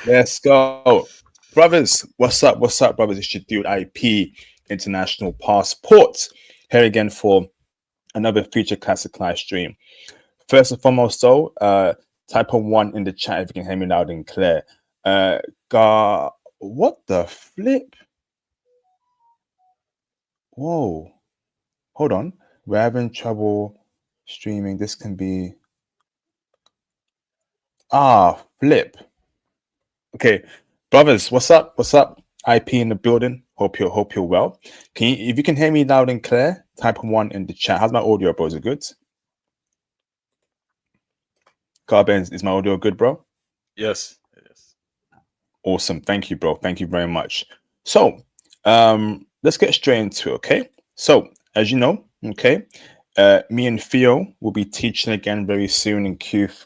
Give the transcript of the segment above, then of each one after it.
Let's go. Brothers, what's up? What's up, brothers? It's your dude IP International Passport. Here again for another Future Classic live stream. First and foremost, though, type on one in the chat if you can hear me loud and clear. What the flip? Whoa. Hold on. We're having trouble streaming. This can be. Flip. Okay, brothers, what's up? What's up? IP in the building. Hope you're well. If you can hear me loud and clear, type one in the chat. How's my audio, bro? Is it good? Garbens, is my audio good, bro? Yes, it is. Awesome. Thank you, bro. Thank you very much. So, let's get straight into it, okay? So, as you know, okay, me and Theo will be teaching again very soon in Q4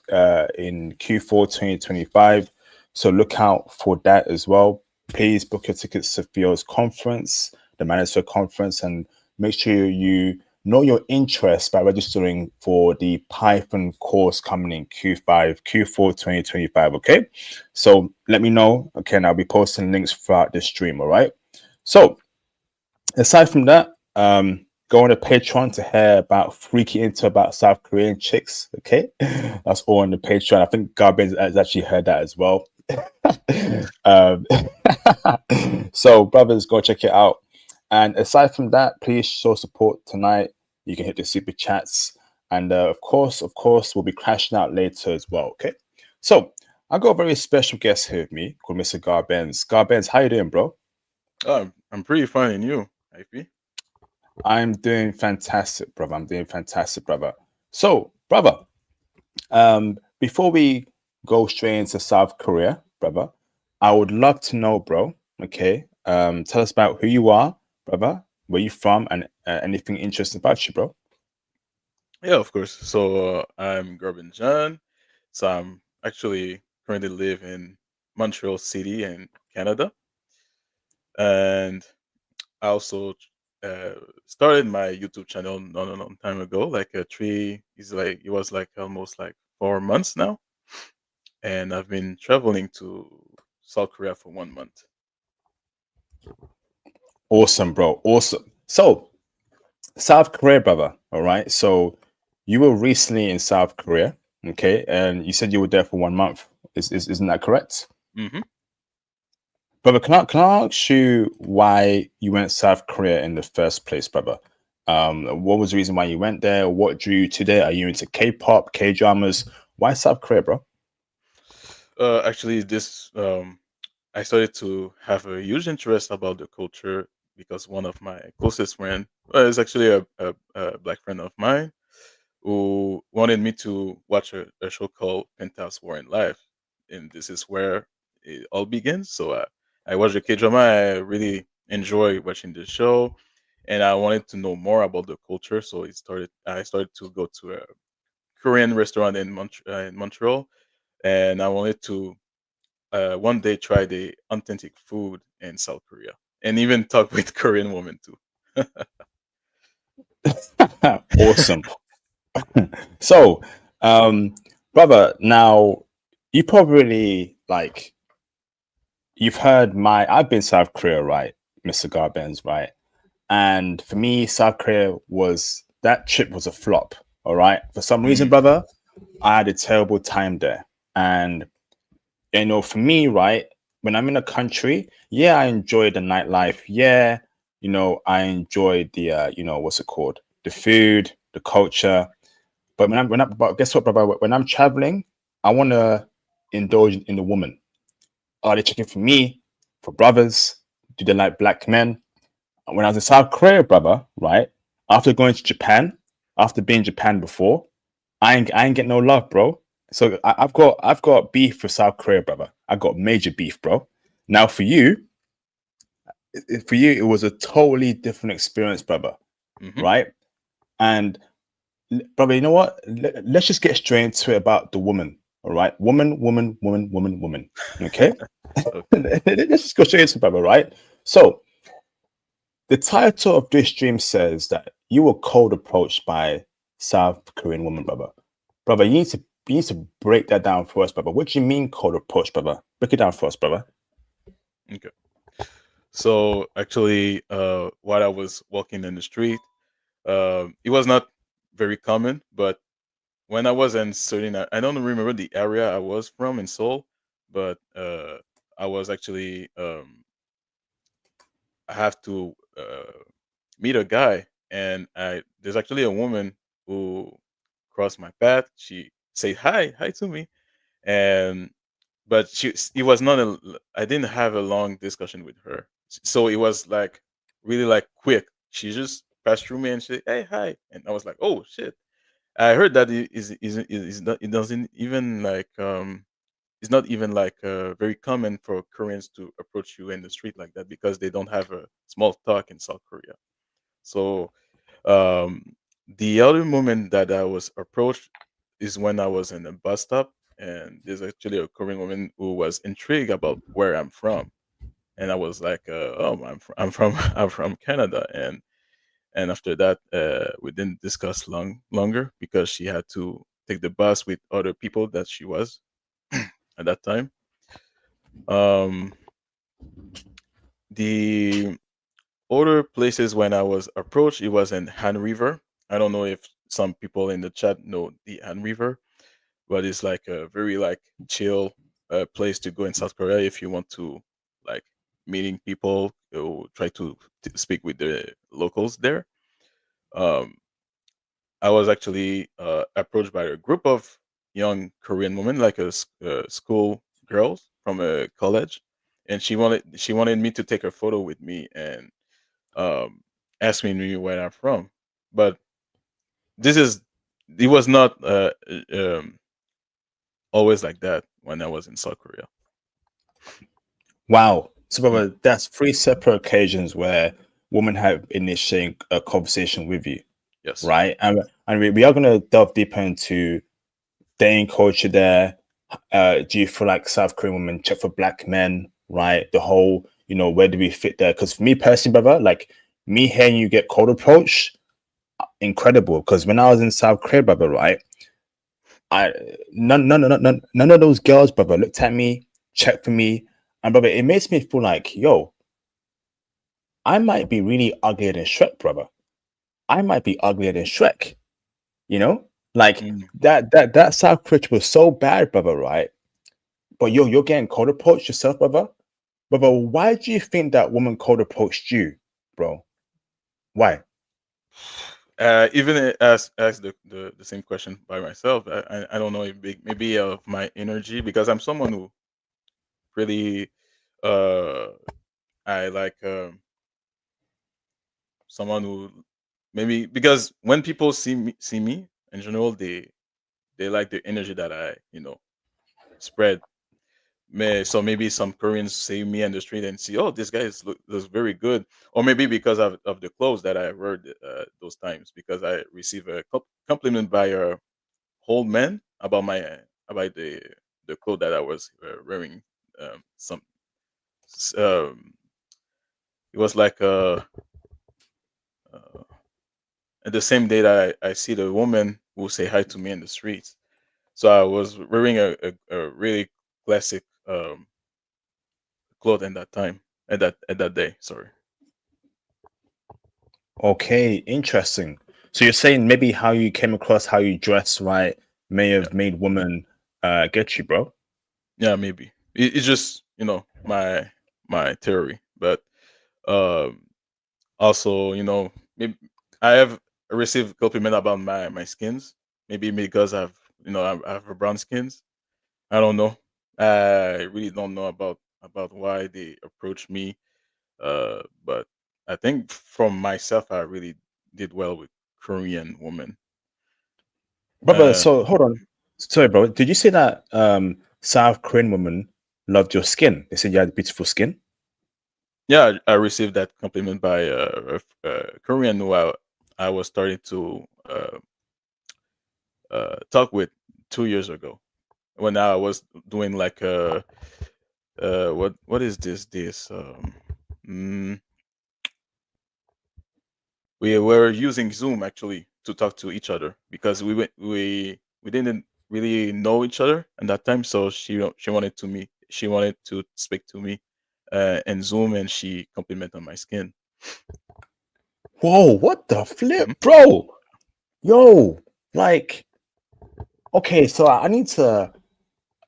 2025. So look out for that as well. Please book your tickets to Theo's conference, the Manager Conference, and make sure you know your interest by registering for the Python course coming in Q4 2025. Okay, so let me know. Okay, and I'll be posting links throughout the stream. All right. So aside from that, go on to Patreon to hear about freaky into about South Korean chicks. Okay, that's all on the Patreon. I think Garbens has actually heard that as well. um, so brothers, go check it out. And aside from that, please show support tonight. You can hit the super chats, and of course, we'll be crashing out later as well. Okay. So I got a very special guest here with me called Mr. Garbens. Garbens, how you doing, bro? I'm pretty fine, and you, IP? I'm doing fantastic, brother. I'm doing fantastic, brother. So, brother, before we go straight into South Korea, brother, I would love to know, bro. Okay, tell us about who you are, brother, where you from, and anything interesting about you, bro. Yeah, of course. So I'm Garbin John. So I'm actually currently live in Montreal City in Canada, and I also uh, started my YouTube channel not a long time ago, like it was like almost like 4 months now, and I've been traveling to South Korea for 1 month. Awesome, bro. Awesome. So, South Korea, brother. All right. So, you were recently in South Korea, okay, and you said you were there for 1 month. Isn't that correct? Hmm. Brother, can I ask you why you went South Korea in the first place, brother? What was the reason why you went there? What drew you to there? Are you into K-pop, K-dramas? Why South Korea, bro? Actually, this I started to have a huge interest about the culture because one of my closest friend is actually a black friend of mine who wanted me to watch a show called Penthouse War in Life, and this is where it all begins. So I watched the K drama. I really enjoy watching the show, and I wanted to know more about the culture. So I started to go to a Korean restaurant in Montreal, and I wanted to one day try the authentic food in South Korea and even talk with Korean women too. Awesome. So, brother, now you probably like you've heard I've been South Korea, right, Mr. Garbens, right? And for me, South Korea was that trip was a flop. All right. For some reason, Mm, brother, I had a terrible time there. And for me, right, when I'm in a country, yeah, I enjoy the nightlife. Yeah, I enjoy the what's it called? The food, the culture. But but guess what, brother? When I'm traveling, I wanna indulge in the woman. Are they checking for me, for brothers? Do they like black men? When I was in South Korea, brother, right? After going to Japan, after being in Japan before, I ain't get no love, bro. So I've got beef with South Korea, brother. I got major beef, bro. Now for you, it was a totally different experience, brother. hmm. Right? And brother, you know what? Let's just get straight into it about the woman. All right, woman, woman, woman, woman, woman. Okay, Okay. let's just go straight into it, brother. Right. So the title of this stream says that you were cold approached by South Korean woman, brother. Brother, you need to break that down for us, brother. What do you mean cold approach, brother? Break it down for us, brother. Okay. So actually, while I was walking in the street, it was not very common, but when I was in certain, I don't remember the area I was from in Seoul, but I was actually I have to meet a guy, and I there's actually a woman who crossed my path. She said hi to me, and but it was not a I didn't have a long discussion with her, so it was like really like quick. She just passed through me and she said, "Hey, hi," and I was like, "Oh shit." I heard that it is not, it doesn't even like it's not even like very common for Koreans to approach you in the street like that because they don't have a small talk in South Korea. So um, the other moment that I was approached is when I was in a bus stop, and there's actually a Korean woman who was intrigued about where I'm from, and I was like, "Oh, I'm from I'm from Canada," and after that, we didn't discuss longer because she had to take the bus with other people that she was at that time. Um, the other places when I was approached, it was in Han River. I don't know if some people in the chat know the Han River, but it's like a very like chill place to go in South Korea if you want to like meeting people who try to speak with the locals there. Um, I was actually approached by a group of young Korean women, like school girls from a college, and she wanted me to take a photo with me and um, asking me where I'm from. But this is it was not always like that when I was in South Korea. Wow. So, Mm, brother, that's three separate occasions where women have initiated a conversation with you, yes. right? And we are gonna delve deeper into dating culture there. Do you feel like South Korean women check for black men, right? The whole, where do we fit there? Because for me personally, brother, like me hearing you get cold approach, incredible. Because when I was in South Korea, brother, right, I none of those girls, brother, looked at me, checked for me, and brother, it makes me feel like, yo, I might be really uglier than Shrek, brother. I might be uglier than Shrek, you know? Like Mm. that South Korea was so bad, brother, right? But you're getting cold approached yourself, brother. Brother, why do you think that woman cold approached you, bro? Why? Even ask the same question by myself. I don't know if maybe of my energy because I'm someone who really uh I like someone who maybe because when people see me in general they like the energy that I spread. So maybe some Koreans see me in the street and see, oh, this guy looks very good, or maybe because of the clothes that I wear those times, because I receive a compliment by a whole man about about the clothes that I was wearing. Some um, it was like uh, the same day that I see the woman who say hi to me in the streets. So I was wearing a really classic cloth in that time at that day. Sorry. Okay, interesting. So you're saying maybe how you came across, how you dress, right, may Yeah, have made women get you, bro. yeah, maybe it's just my theory, but um, also maybe I have received compliment about my skins. Maybe because I have a brown skins. I don't know. I really don't know about why they approach me. But I think from myself, I really did well with Korean women. Brother, Uh, so hold on. Sorry, bro. Did you say that South Korean women loved your skin? They said you had beautiful skin. yeah, I received that compliment by a Korean who I was starting to talk with 2 years ago when I was doing like what is this mm, we were using Zoom actually to talk to each other because we didn't really know each other at that time. So she wanted to speak to me in Zoom, and she complimented on my skin. Whoa, what the Mhm. flip, bro? Yo, like, okay, so I need to,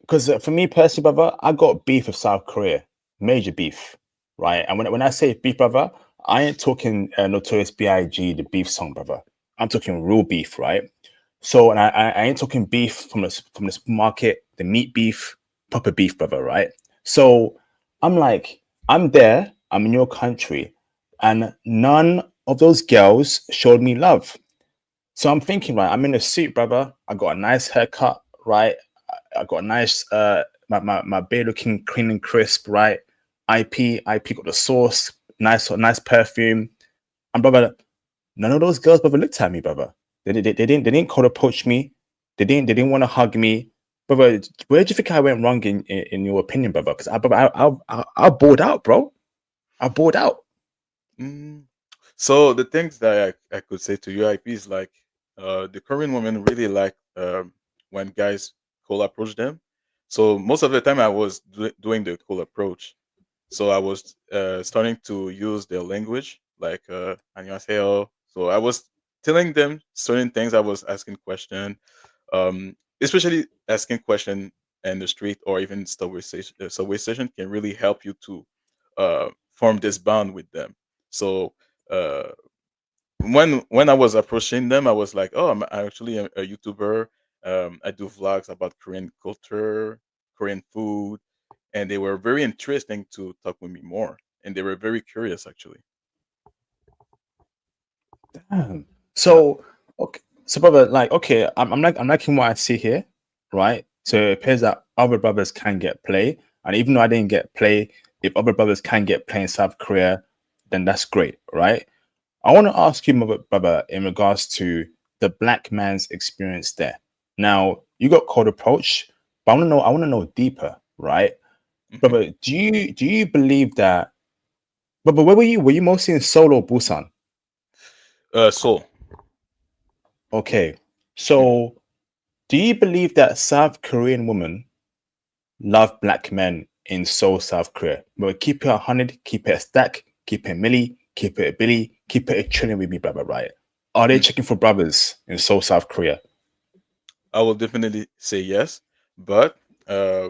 because for me personally, brother, I got beef with South Korea, major beef, right? And when I say beef, brother, I ain't talking Notorious B.I.G. the beef song, brother. I'm talking real beef, right? So, and I ain't talking beef from the supermarket, the meat beef, proper beef, brother, right? So, I'm like, I'm there, I'm in your country, and none of those girls showed me love. So I'm thinking, right, I'm in a suit, brother. I got a nice haircut, right? I got a nice my beard looking clean and crisp, right? IP got the sauce, nice perfume. And brother, none of those girls brother looked at me, brother. They didn't cold approach me. They didn't want to hug me. Brother, where do you think I went wrong in your opinion, brother? Because I bored out, bro. I bored out. Mm. So the things that I could say to UIP is like the Korean women really like when guys cold approach them. So most of the time I was doing the cold approach. So I was starting to use their language like 안녕하세요. So I was telling them certain things. I was asking question, especially asking question in the street or even subway station can really help you to form this bond with them. So uh, when I was approaching them, I was like, "Oh, I'm actually a YouTuber. I do vlogs about Korean culture, Korean food," and they were very interesting to talk with me more, and they were very curious actually. Damn. Yeah. So, okay, so brother, like, okay, I'm liking what I see here, right? So it appears that other brothers can get play, and even though I didn't get play, if other brothers can get play in South Korea, then that's great, right? I want to ask you, brother, in regards to the black man's experience there. Now, you got cold approach, but I want to know deeper, right? Hmm. Brother, do you believe that? But where were you? Were you mostly in Seoul or Busan? So Okay, mhm. so do you believe that South Korean women love black men in Seoul, South Korea? But keep it 100, keep it a stack, keep it a milli, keep it a billy, keep it a trillion with me, brother, right? Are they Mm, checking for brothers in Seoul, South Korea? I will definitely say yes, but uh,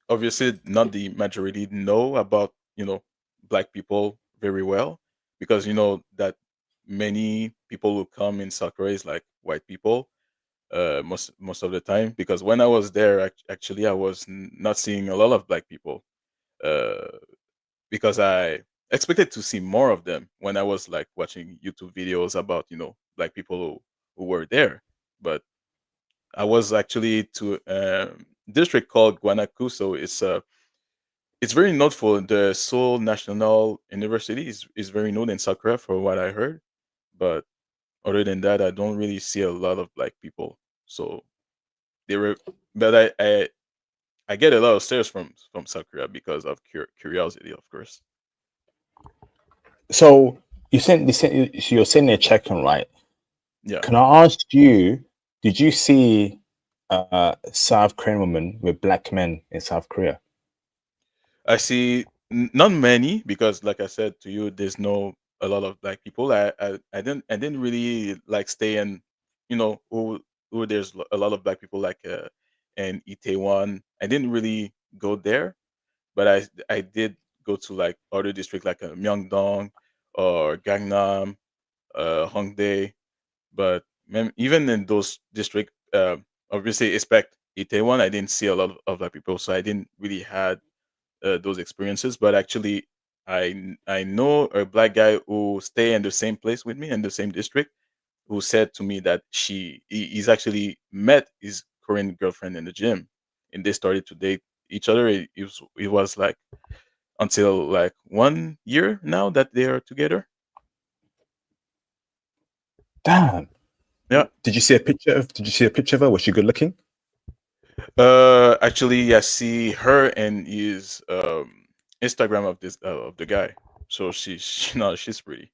obviously not the majority know about black people very well because you know that many people who come in South Korea is like white people most of the time because when I was there actually I was not seeing a lot of black people uh, because I expected to see more of them when I was like watching YouTube videos about black people who were there, but I was actually to district called Guanacuso. It's very known for the Seoul National University is very known in South Korea for what I heard, but other than that, I don't really see a lot of black people. So they were, but I get a lot of stares from South Korea because of curiosity, of course. So so you're saying they're checking, right? Yeah, Can I ask you, did you see South Korean women with black men in South Korea? I see not many because, like I said to you, there's no a lot of black people. I didn't really like stay in, who there's a lot of black people like in Itaewon. I didn't really go there, but I did go to like other district like Myeongdong or Gangnam, Hongdae. But even in those district, obviously expect Itaewon, I didn't see a lot of black people, so I didn't really had those experiences. But actually, I know a black guy who stay in the same place with me in the same district who said to me that he's actually met his Korean girlfriend in the gym, and they started to date each other. It was like until like 1 year now that they are together. Damn. Yeah. Did you see a picture of? Did you see a picture of her? Was she good looking? Actually, I see her and his Instagram of this of the guy. So she no, she's pretty.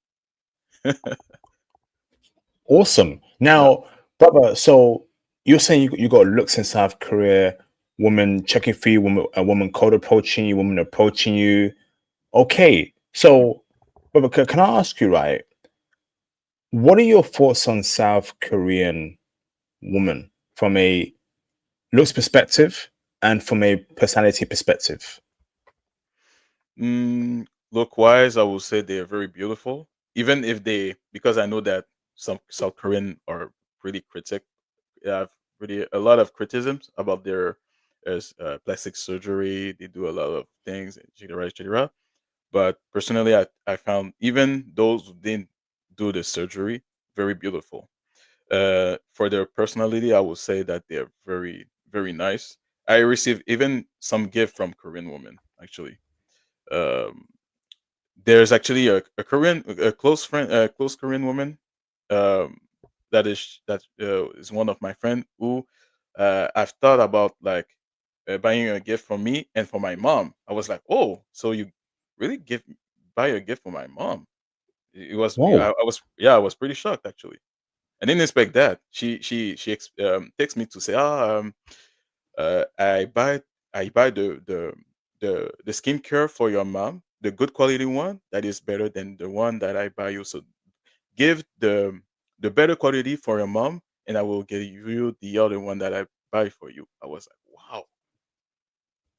Awesome. Yeah. Now, brother, so you're saying you got looks in South Korea, woman checking for you, woman a woman cold approaching you, woman approaching you. Okay, so but can I ask you, right? What are your thoughts on South Korean woman from a looks perspective and from a personality perspective? Mm, look wise, I will say they are very beautiful. Even if they, because I know that some South Korean are pretty critic, have pretty a lot of criticisms about their plastic surgery. They do a lot of things, etc., etc. But personally, I found even those who didn't do the surgery very beautiful. For their personality, I would say that they are very, very nice. I received even some gift from Korean women actually. Um, there's actually a Korean, a close friend, a close Korean woman, um, that is one of my friend who I've thought about like buying a gift for me and for my mom. I was like, oh, so you really buy a gift for my mom? It was yeah, Whoa, I was pretty shocked actually. I didn't expect that. She texts me to say, I buy the skincare for your mom, the good quality one that is better than the one that I buy you. So give the better quality for your mom, and I will give you the other one that I buy for you. I was like, wow,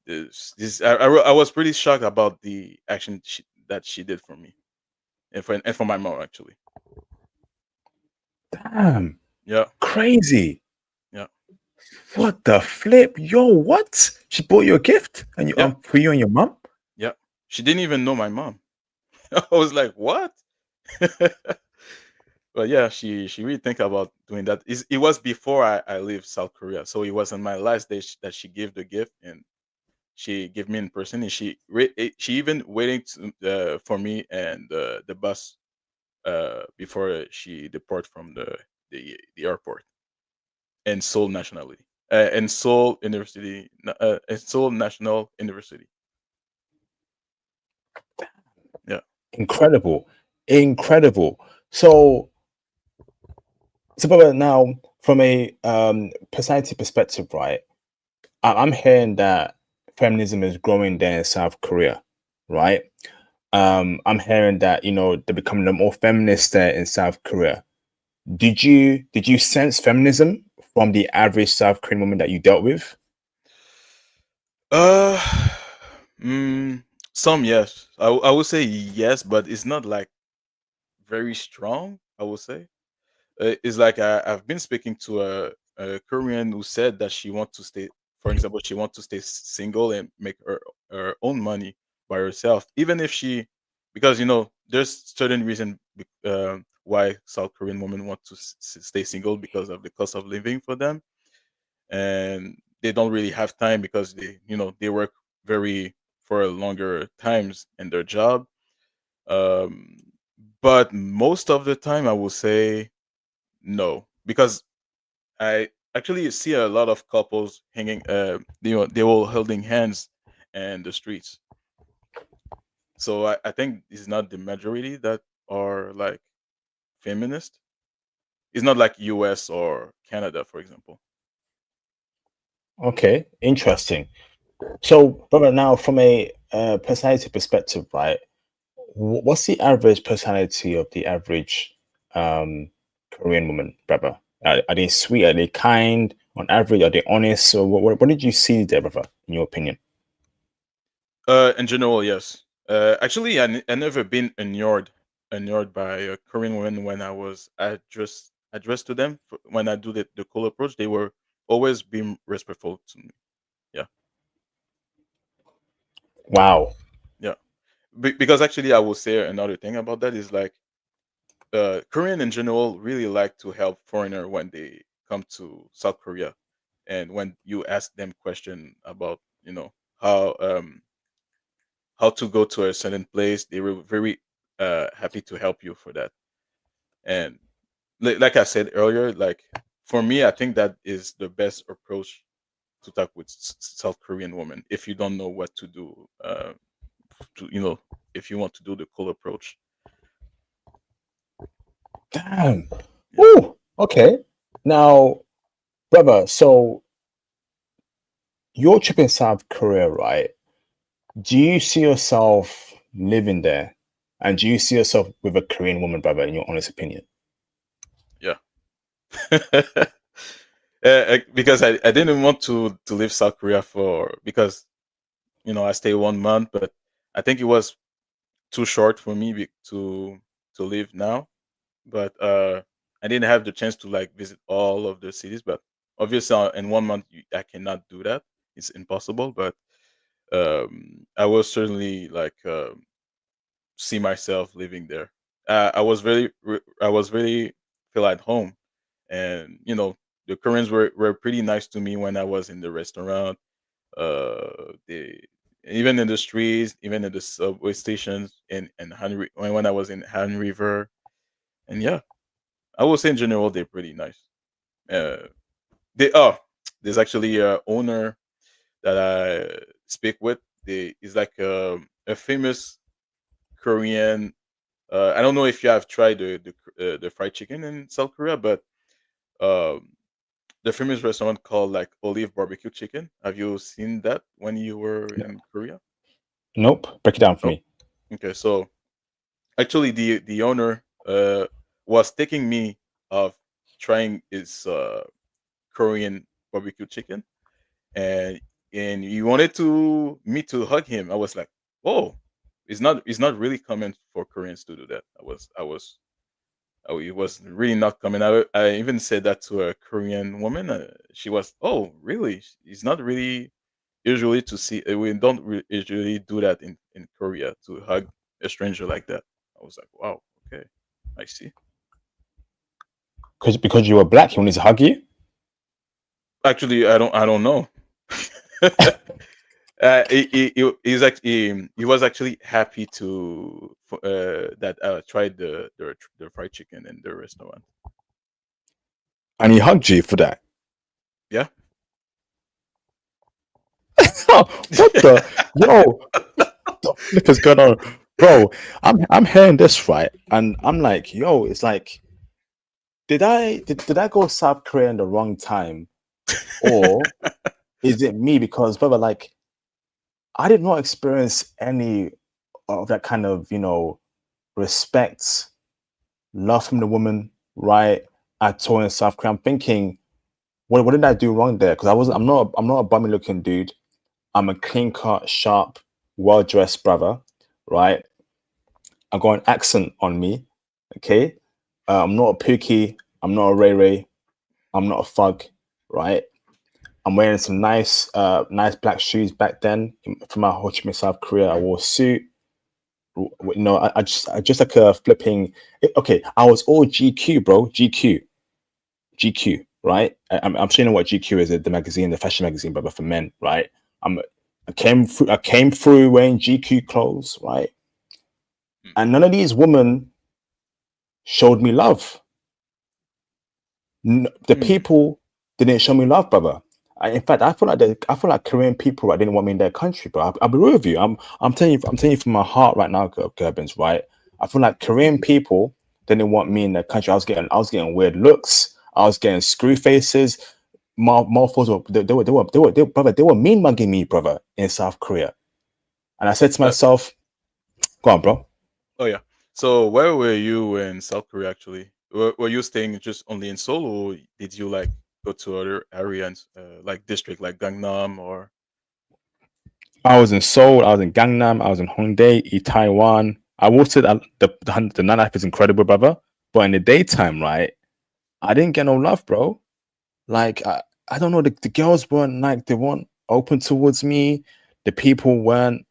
I was pretty shocked about the action that she did for me and for my mom actually. damn, Yeah, crazy. yeah, What the flip? Yo, what? She bought you a gift and you yeah, for you and your mom? yeah. She didn't even know my mom. I was like, what? But yeah, she really think about doing that. It was before I leave South Korea, so it was on my last day that she gave the gift, and she gave me in person, and she even waiting for me and the bus before she depart from the airport in Seoul nationality in Seoul University in Seoul National University. Yeah. Incredible. Incredible. So, so but now from a personality perspective, right? I'm hearing that feminism is growing there in South Korea, right? I'm hearing that they're becoming more feminist there in South Korea. Did you sense feminism from the average South Korean woman that you dealt with? Uh, mm, some yes. I would say yes, but it's not like very strong. I would say it's like I've been speaking to a Korean who said that she wants to stay. For example, she wants to stay single and make her own money by herself, even if she, because there's certain reason why South Korean women want to stay single because of the cost of living for them, and they don't really have time because they work very for longer times in their job. um but most of the time I will say no, because I actually see a lot of couples hanging they all holding hands in the streets. So I think it's not the majority that are like feminist. It's not like US or Canada, for example. Okay, interesting. So, brother, now from a personality perspective, right? What's the average personality of the average um, Korean woman, brother? Are they sweet? Are they kind? On average, are they honest? So, what did you see there, brother? In your opinion? In general, yes. Actually, I never been inured by a Korean women when I was addressed to them. When I do the cool approach, they were always being respectful to me. Yeah, Wow. yeah. Because actually, I will say another thing about that is like Korean in general really like to help foreigner when they come to South Korea, and when you ask them question about how to go to a certain place, they were very happy to help you for that. And like I said earlier, like for me, I think that is the best approach to talk with South Korean women if you don't know what to do. To if you want to do the cool approach. Damn. Yeah. Woo. Okay. Now, brother. So your trip in South Korea, right? Do you see yourself living there? And do you see yourself with a Korean woman, brother, in your honest opinion? Yeah. Because I didn't want to leave South Korea for because I stay 1 month, but I think it was too short for me to leave now. But I didn't have the chance to like visit all of the cities. But obviously, in 1 month, I cannot do that. It's impossible. But I will certainly like see myself living there. I was really feel at home, and the Koreans were pretty nice to me when I was in the restaurant. They even in the streets, even in the subway stations, in Han when I was in Han River, and yeah, I would say in general they're pretty nice. Uh, they there's actually a owner that I speak with. They is like a famous Korean. I don't know if you have tried the fried chicken in South Korea, but um, the famous restaurant called like Olive Barbecue Chicken. Have you seen that when you were No. in Korea? Nope. Break it down for Nope. me. Okay, so actually the owner was taking me of trying his Korean barbecue chicken, and he wanted to me to hug him. I was like, oh, it's not really common for Koreans to do that. It was really not common. I even said that to a Korean woman. She was, oh, really? It's not really usually to see. We don't usually do that in Korea to hug a stranger like that. I was like, wow, okay, I see. Because you were black, he wanted to hug you. Actually, I don't know. He was actually happy that I tried the fried chicken in the restaurant. And he hugged you for that. Yeah. Oh, what the yo? The flip is going on, bro? I'm hearing this right, and I'm like, yo, it's like, did I go South Korea in the wrong time, or is it me? Because brother, like, I did not experience any of that kind of respect, love from the woman, right? At all in South Korea. I'm thinking, what did I do wrong there? Because I'm not a bummy looking dude. I'm a clean cut, sharp, well dressed brother, right? I got an accent on me, okay? I'm not a pookie. I'm not a Ray Ray. I'm not a thug, right? I'm wearing some nice black shoes back then. For my Ho Chi Minh, South Korea, I wore a suit. I just like a flipping. Okay, I was all GQ, bro. GQ, right? I'm sure you know what GQ is, the magazine, the fashion magazine, but for men, right? I'm I came through wearing GQ clothes, right? Hmm. And none of these women showed me love. The Hmm. people didn't show me love, brother. In fact, I feel like Korean people right, didn't want me in their country, bro. I'll be real with you. I'm telling you from my heart right now, Garbens, right? I feel like Korean people didn't want me in their country. I was getting weird looks. I was getting screw faces. Mouthfuls were brother. They were mean mugging me, brother, in South Korea. And I said to Uh, myself, "Go on, bro." oh yeah. So where were you in South Korea actually? Were you staying just only in Seoul, or did you like go to other areas like district like Gangnam or? I was in Seoul, I was in Gangnam, I was in Hongdae, Taiwan. I will say that the nightlife is incredible, brother. But in the daytime, right, I didn't get no love, bro. Like I don't know, the girls weren't like they weren't open towards me. The people weren't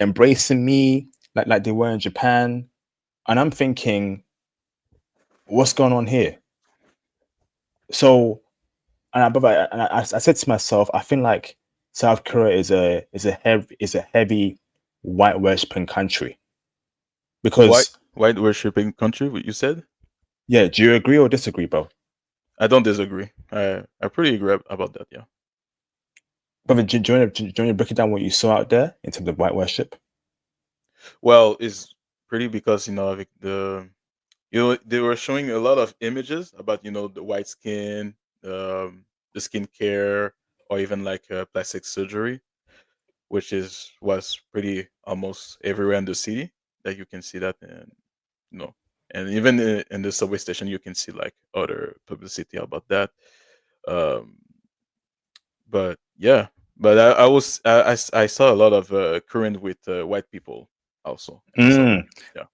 embracing me like they were in Japan. And I'm thinking, what's going on here? So and I said to myself, I feel like South Korea is a heavy white worshipping country White because white worshipping country, what you said? yeah, do you agree or disagree, bro? I don't disagree. I pretty agree about that. Yeah. Brother, do you want to break it down what you saw out there in terms of white worship? Well, it's pretty because like they were showing a lot of images about the white skin, the skincare or even like plastic surgery, which is was pretty almost everywhere in the city that you can see that, and you know, and even in the subway station you can see like other publicity about that. Um, but yeah, but I saw a lot of current with white people also in the subway. Mm. Yeah.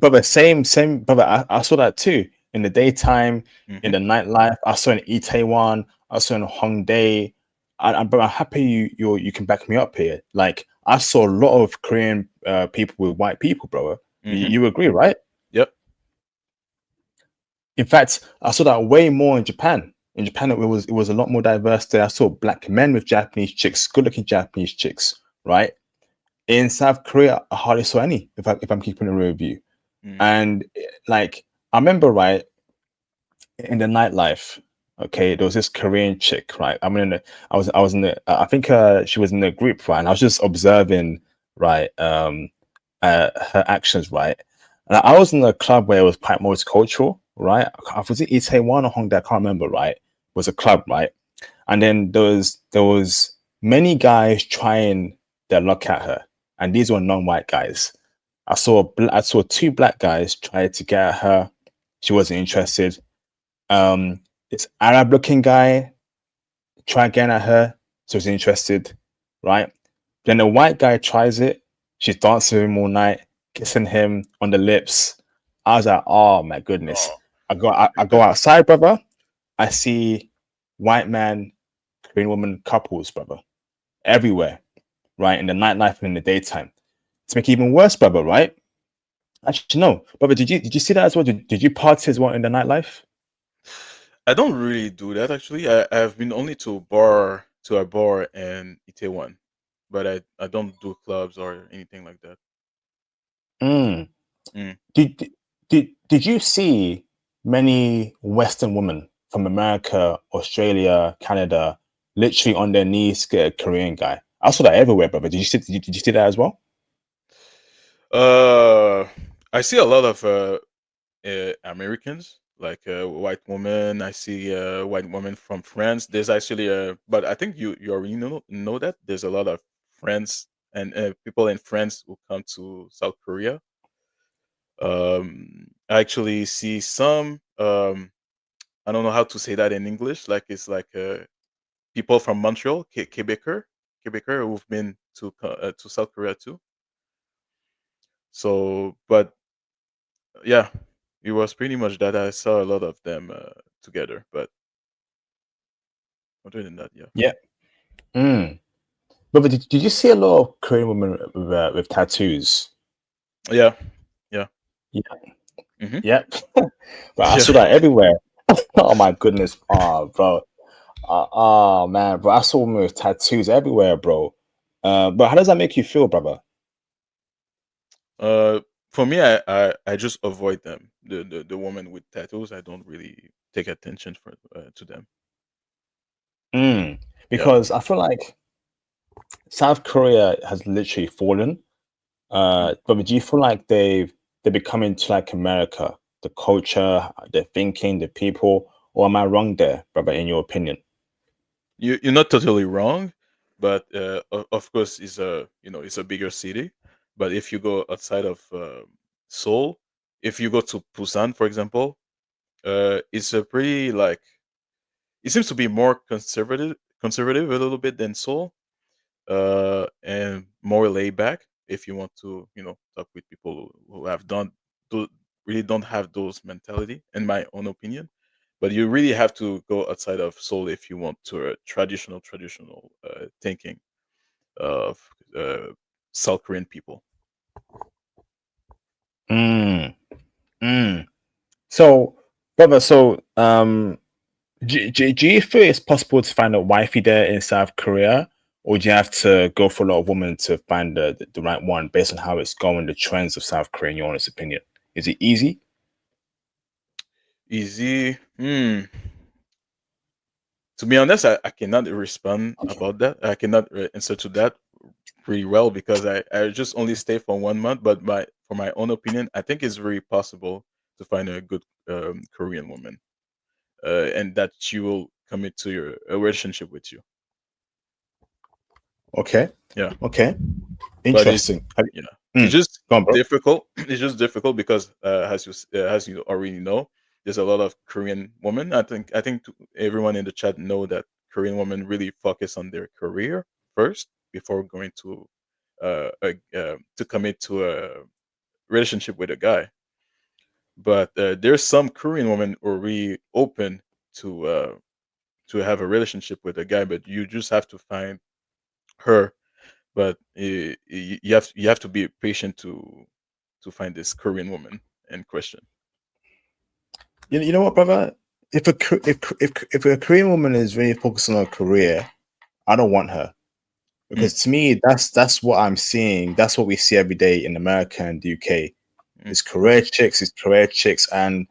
Brother, same, brother. I saw that too in the daytime, in Hmm. the nightlife. I saw in Itaewon, I saw in Hongdae. But I'm happy you can back me up here. Like I saw a lot of Korean people with white people, brother. Hmm. You agree, right? Yep. In fact, I saw that way more in Japan. In Japan, it was a lot more diverse there. I saw black men with Japanese chicks, good-looking Japanese chicks, right? In South Korea, I hardly saw any. If I'm keeping a real view, Hmm. and like I remember, right, in the nightlife, okay, there was this Korean chick, right? I was in the I think she was in the group, right? And I was just observing, right, her actions, right? And I was in a club where it was quite multicultural, right? I was it Itaewon or Hongdae, I can't remember, right? It was a club, right? And then there was many guys trying their luck at her, and these were non-white guys. I saw two black guys try to get at her. She wasn't interested. This Arab looking guy tried getting at her, so she's interested, right? Then the white guy tries it. She's dancing with him all night, kissing him on the lips. I was like, oh my goodness. Oh. I go outside, brother. I see white man, Korean woman couples, brother, everywhere, right? In the nightlife and in the daytime. To make it even worse, brother, right? Actually, no, brother. Did you see that as well? Did you party as well in the nightlife? I don't really do that actually. I've been only to a bar in Itaewon, but I don't do clubs or anything like that. Mm. Mm. Did you see many Western women from America, Australia, Canada, literally on their knees to get a Korean guy? I saw that everywhere, brother. Did you see that as well? Uh, I see a lot of Americans, like white woman. I see white woman from France. There's actually but I think you already know that there's a lot of friends and people in France who come to South Korea. I actually see some. I don't know how to say that in English. Like it's like people from Montreal, Quebecer who've been to South Korea too. So, but yeah, it was pretty much that. I saw a lot of them together, but other than that, yeah, Yeah. Mm. Brother, did you see a lot of Korean women with tattoos? yeah, yeah, Yeah. hmm Yep. But I yeah. saw that everywhere. Oh my goodness. Oh, bro. Oh man, bro. I saw women with tattoos everywhere, bro. But how does that make you feel, brother? Uh, for me, I just avoid them. The woman with tattoos, I don't really take attention for to them. Mm. Yeah. Because I feel like South Korea has literally fallen. Mm. But do you feel like they're becoming to like America, the culture, the thinking, the people, or am I wrong there, brother? In your opinion? You're not totally wrong, but of course, it's a it's a bigger city. But if you go outside of Seoul, if you go to Busan, for example, it's a pretty like it seems to be more conservative a little bit than Seoul, and more laid back. If you want to, talk with people who have do, really don't have those mentality, in my own opinion. But you really have to go outside of Seoul if you want to traditional thinking of uh, South Korean people. Mm, mm. So, brother, do you feel it's possible to find a wifey there in South Korea, or do you have to go for a lot of women to find the right one based on how it's going, the trends of South Korea, in your honest opinion? Is it easy? Easy. To be honest, I cannot respond about that. I cannot answer to that pretty well because I just only stay for 1 month. But for my own opinion, I think it's very possible to find a good Korean woman, and that she will commit to your a relationship with you. Okay. Yeah, Okay. but it's Interesting. yeah, it's Mm, just go on, bro. difficult. It's just difficult because as you already know, there's a lot of Korean women. I think everyone in the chat know that Korean women really focus on their career first before going to commit to a relationship with a guy. But there's some Korean women who are really open to have a relationship with a guy, but you just have to find her. But you have to be patient to find this Korean woman in question. You know what, brother? If a Korean woman is really focused on her career, I don't want her Mm, because to me that's what I'm seeing. That's what we see every day in America and the UK. mm, It's career chicks, and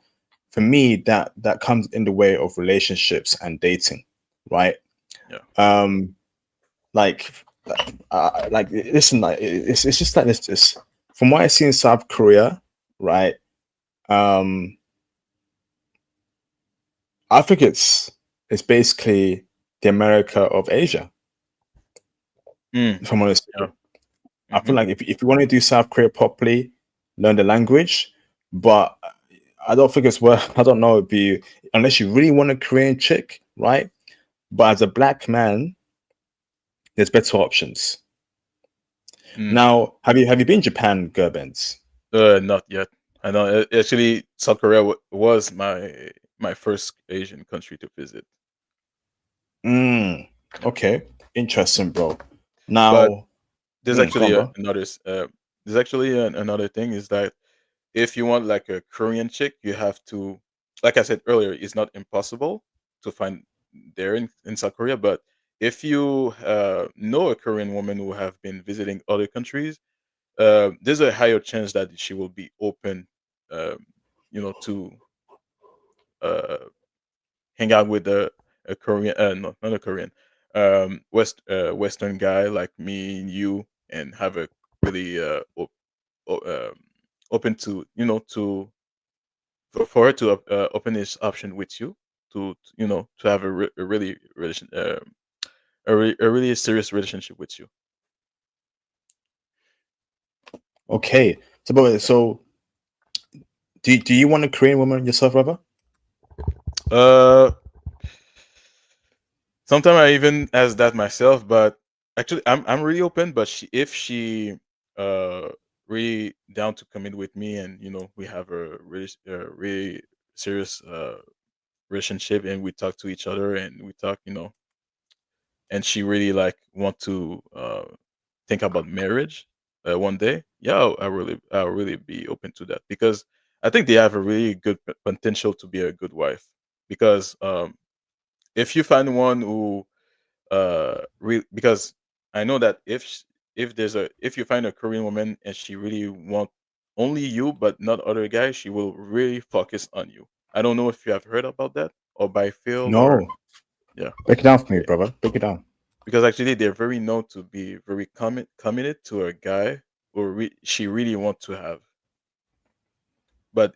for me that comes in the way of relationships and dating, right? yeah. Um, like listen, like it's just like this. From what I see in South Korea, right? Um, I think it's basically the America of Asia. Mm, If I'm honest with yeah. you, I Hmm. feel like if you want to do South Korea properly, learn the language. But I don't think it's worth. I don't know. It'd be unless you really want a Korean chick, right? But as a black man, there's better options. Mm. Now, have you been Japan, Garbens? Not yet. I know. Actually, South Korea was my first Asian country to visit. Mm, Yeah, okay, interesting, bro. but Now, there's go actually on, bro. another thing is that if you want like a Korean chick, you have to, like I said earlier, it's not impossible to find there in South Korea. But if you know a Korean woman who have been visiting other countries, there's a higher chance that she will be open, um, to uh, hang out with a Korean, no, not a Korean, Western guy like me and you, and have a really open to for her to open this option with you to have a really a really serious relationship with you. Okay, so so do you want a Korean woman yourself, brother? Uh, Sometimes I even ask that myself, but actually I'm really open. But if she uh really down to commit with me, and we have a really serious relationship, and we talk to each other, and we talk, and she really like want to think about marriage one day, yeah, I'll really be open to that, because I think they have a really good potential to be a good wife. Because if you find one who because I know that if you find a Korean woman and she really want only you but not other guys, she will really focus on you. I don't know if you have heard about that, or by Phil, or No, yeah. break it down for me, Yeah. brother. Break it down. Because actually they're very known to be very committed to a guy who she really want to have. But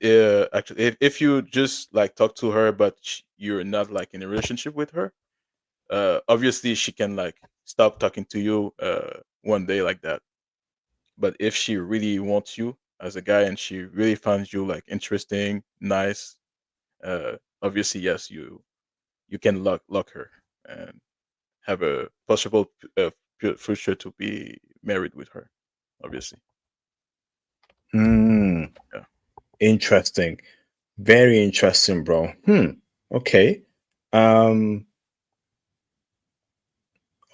actually, if you just like talk to her, but you're not like in a relationship with her, obviously she can like stop talking to you one day like that. But if she really wants you as a guy, and she really finds you like interesting, nice, obviously yes, you can lock her and have a possible future to be married with her, obviously. Hmm. Yeah. Interesting. Very interesting, bro. Hmm. Okay. Um.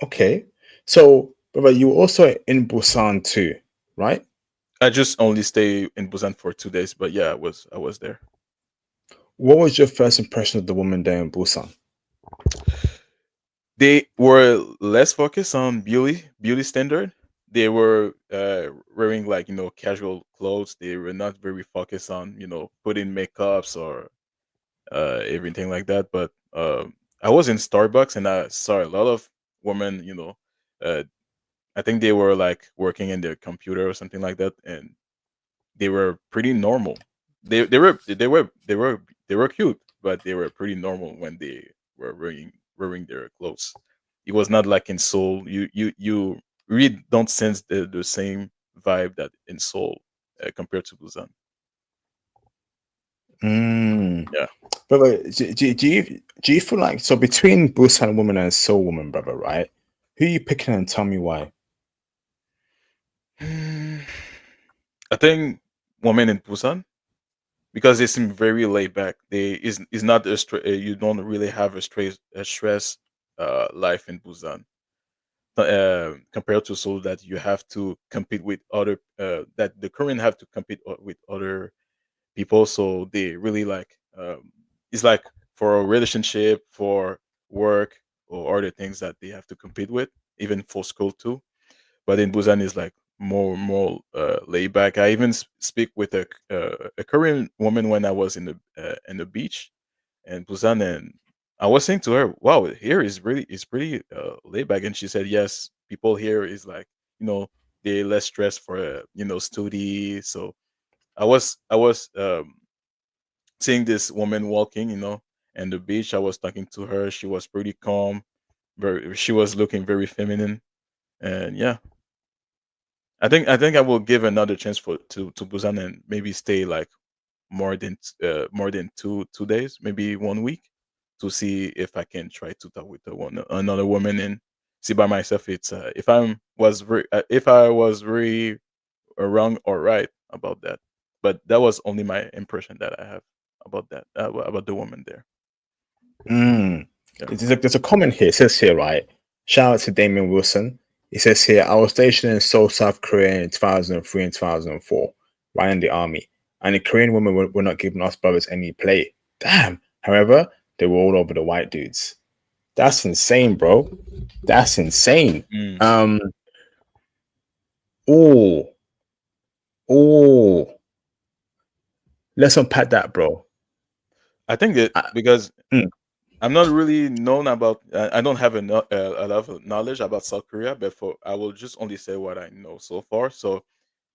Okay. So, brother, you were also in Busan too, right? I just only stay in Busan for 2 days, but yeah, I was there. What was your first impression of the woman there in Busan? They were less focused on beauty standard. They were wearing like casual clothes. They were not very focused on putting makeups or everything like that. But I was in Starbucks and I saw a lot of women. Uh, I think they were like working in their computer or something like that, and they were pretty normal. They were cute, but they were pretty normal when they were wearing wearing their clothes. It was not like in Seoul. You really don't sense the same vibe that in Seoul compared to Busan. Mm. Yeah. Brother, do you feel like so between Busan woman and Seoul woman, brother, right? Who you picking and tell me why? I think women in Busan because they seem very laid back. They is not you don't really have a stress life in Busan compared to Seoul that you have to compete with other that the Korean have to compete with other people. So they really like it's like for a relationship, for work, or other things that they have to compete with, even for school too. But in Busan is like more laid back. I even speak with a Korean woman when I was in the beach in Busan, and I was saying to her, "Wow, here is pretty laid back." And she said, "Yes, people here is like they less stressed for study." So I was seeing this woman walking, and the beach. I was talking to her. She was pretty calm. She was looking very feminine, and yeah, I think I will give another chance to Busan and maybe stay like more than two days, maybe 1 week, to see if I can try to talk with another woman and see by myself it's if I was very wrong or right about that. But that was only my impression that I have about that about the woman there. Mm. Yeah. There's a comment here. It says here, right? Shout out to Damien Wilson. It says here, I was stationed in Seoul, South Korea in 2003 and 2004, right in the army. And the Korean women were not giving us brothers any play. Damn. However, they were all over the white dudes. That's insane, bro. That's insane. Mm. Um, oh, oh, let's unpack that, bro. I think that I, because mm, I'm not really known about. I don't have a lot of knowledge about South Korea, but I will just only say what I know so far. So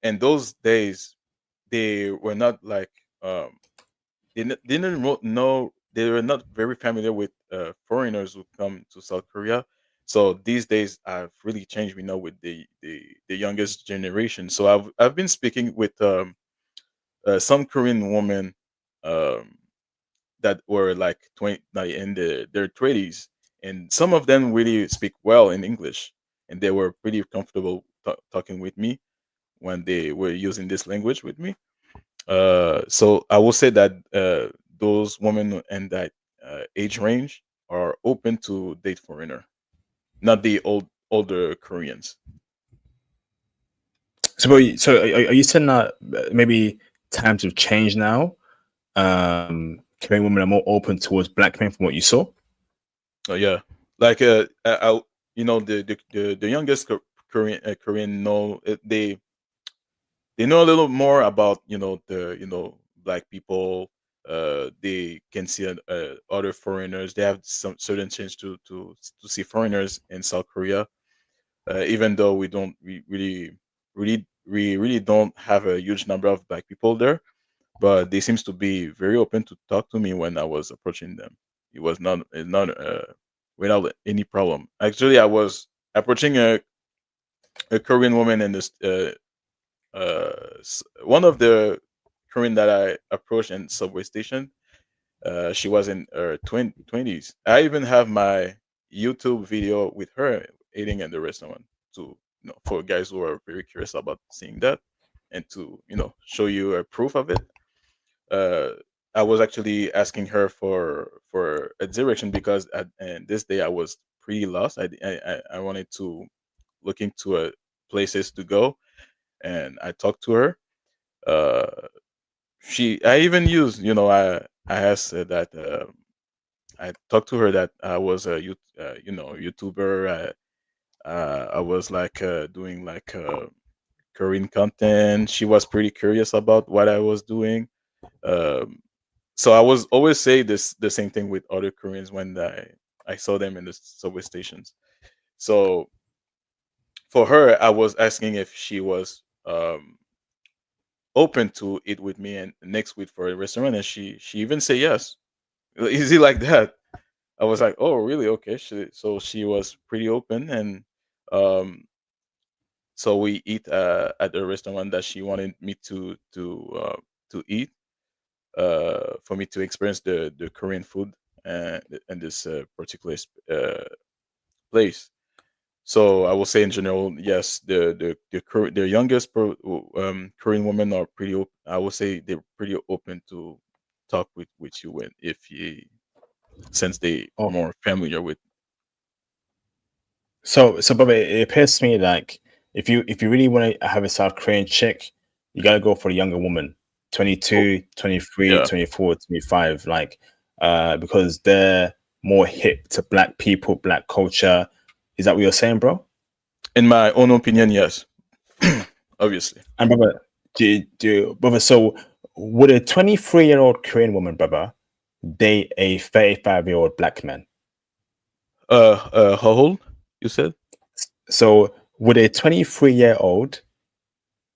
in those days, they were not like they didn't know they were not very familiar with foreigners who come to South Korea. So these days, I've really changed. We know with the youngest generation. So I've been speaking with some Korean women. Um, that were like 20 like in their 20s, and some of them really speak well in English, and they were pretty comfortable talking with me when they were using this language with me. So I will say that those women in that age range are open to date foreigner, not the older Koreans. so are you saying that maybe times have changed now? Korean women are more open towards black men from what you saw. Oh yeah, like the youngest Korean know they know a little more about the black people. They can see other foreigners. They have some certain chance to see foreigners in South Korea, even though we really don't have a huge number of black people there. But they seems to be very open to talk to me when I was approaching them. It was not without any problem. Actually, I was approaching a Korean woman in this one of the Korean that I approached in subway station. She was in her 20s. I even have my YouTube video with her eating at the restaurant to for guys who are very curious about seeing that and to show you a proof of it. Uh, I was actually asking her for a direction because and this day I was pretty lost. I wanted to look into places to go, and I talked to her. uh I even used I asked her that I talked to her that I was a YouTuber. I was like doing like Korean content. She was pretty curious about what I was doing. um so I was always say the same thing with other Koreans when I saw them in the subway stations. So for her I was asking if she was open to eat with me and next week for a restaurant, and she even say yes. Easy like that. I was like, oh, really? Okay. So she was pretty open, and um, so we eat at the restaurant that she wanted me to eat, for me to experience the Korean food and this particular place. So I will say in general, yes, the youngest Korean women are pretty. I would say they're pretty open to talk with you when if you since they Oh, more familiar with. so brother, it appears to me like if you really want to have a South Korean chick, you gotta go for the younger woman, Oh, 22, 23, yeah. 24, 25, like because they're more hip to black people, black culture. Is that what you're saying, bro? In my own opinion, yes. Obviously. And brother, brother, so would a 23-year-old Korean woman, brother, date a 35-year-old black man? How old you said? So would a 23-year-old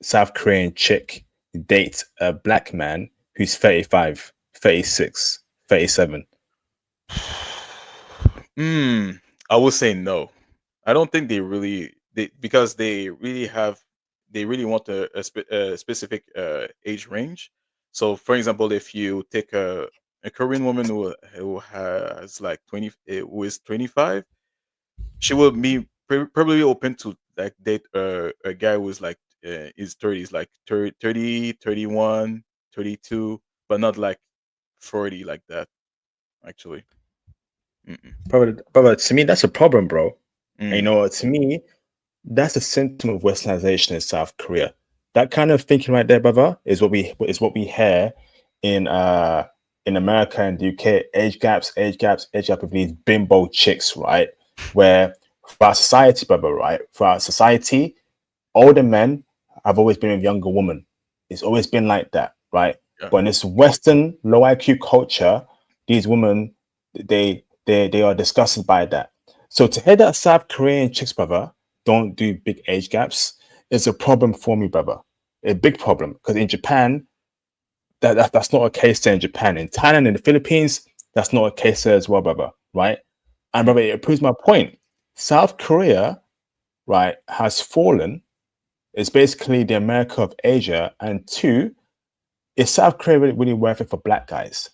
South Korean chick date a black man who's 35, 36, 37? Hmm. I would say no. I don't think they really they because they really want a specific age range. So, for example, if you take a Korean woman who has like 20, who is 25, she will be probably open to like date a guy who's like his 30s, like 30, 31, 32, but not like 40 like that. Actually. Mm-mm. Brother, to me, that's a problem, bro. And, Mm. to me, that's a symptom of westernization in South Korea. That kind of thinking right there, brother, is what we hear in in America and the UK. Age gap of these bimbo chicks, right? Where for our society, brother, right? For our society, older men have always been with younger women. It's always been like that, right? Yeah. But in this Western low IQ culture, these women they are disgusted by that. So to hear that South Korean chicks, brother, don't do big age gaps is a problem for me, brother. A big problem because in Japan, that's not a case there in Japan. In Thailand and the Philippines, that's not a case there as well, brother. Right? And Mm. brother, it proves my point. South Korea, right, has fallen. It's basically the America of Asia. And two, is South Korea really worth it for black guys?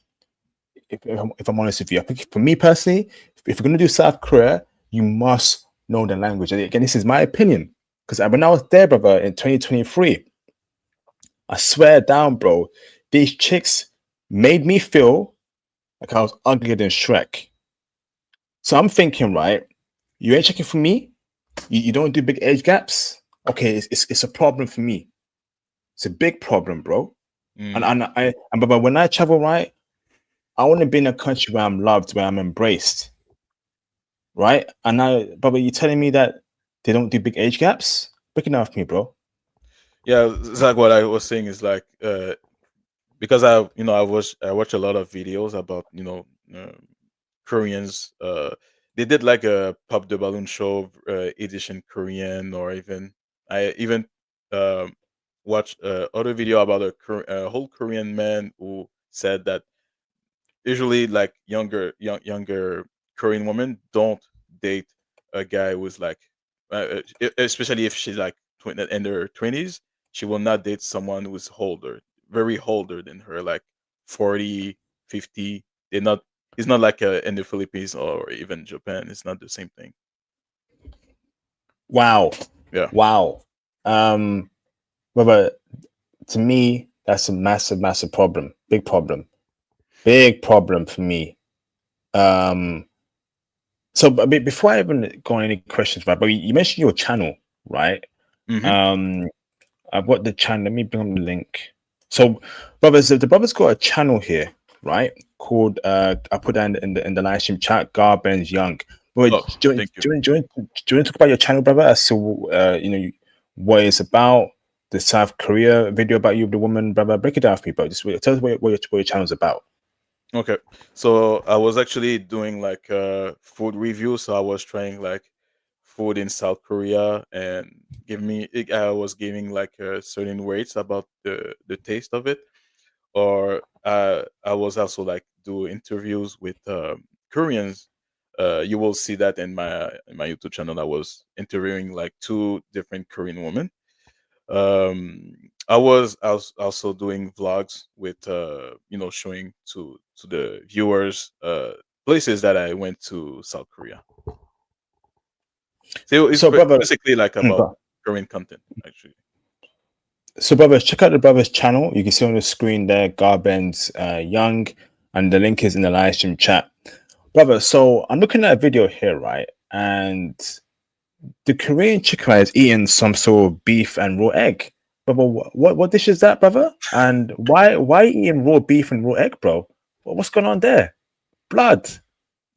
If I'm honest with you, I think for me personally, if you're going to do South Korea, you must know the language. And again, this is my opinion. Because when I was there, brother, in 2023, I swear down, bro, these chicks made me feel like I was uglier than Shrek. So I'm thinking, right, you ain't checking for me? You don't do big age gaps? Okay, it's a problem for me. It's a big problem, bro. And Mm. but when I travel, right, I want to be in a country where I'm loved, where I'm embraced, right? And now, but you're telling me that they don't do big age gaps? Break it down for me, bro. Yeah, it's like what I was saying is like because I watch a lot of videos about Koreans. They did like a pop the balloon show edition Korean, or even I even um watched other video about a whole Korean man who said that usually like younger Korean women don't date a guy who's like especially if she's like in their 20s, she will not date someone who's older, very older than her, like 40, 50. They're not It's not like in the Philippines or even Japan. It's not the same thing. Wow, Yeah. wow. Um, but to me, that's a massive, massive problem. Big problem for me. Um, so but before I even go on any questions, right? But you mentioned your channel, right? Hmm. Um, I've got the channel. Let me bring up the link. So, brothers, the brothers got a channel here, right? Called I put that in the live stream chat. Garbens Young. But Oh, thank you. do you want to talk about your channel, brother? As to what it's about, the South Korea video about you, the woman, brother. Break it down for me, bro. Just tell us what your channel's about. Okay. So I was actually doing like food review. So I was trying like food in South Korea and I was giving like certain rates about the taste of it. Or I was also like do interviews with Koreans. You will see that in my YouTube channel. I was interviewing like two different Korean women. I was also doing vlogs with showing to the viewers places that I went to South Korea. So it's So, brother, basically like about bro- Korean content actually. so brothers, check out the brother's channel. You can see on the screen there, Garbens Young, and the link is in the live stream chat. Brother, so I'm looking at a video here, right? And the Korean chicken is eating some sort of beef and raw egg. Brother, what dish is that, brother? And why eating raw beef and raw egg, bro? What's going on there? Blood.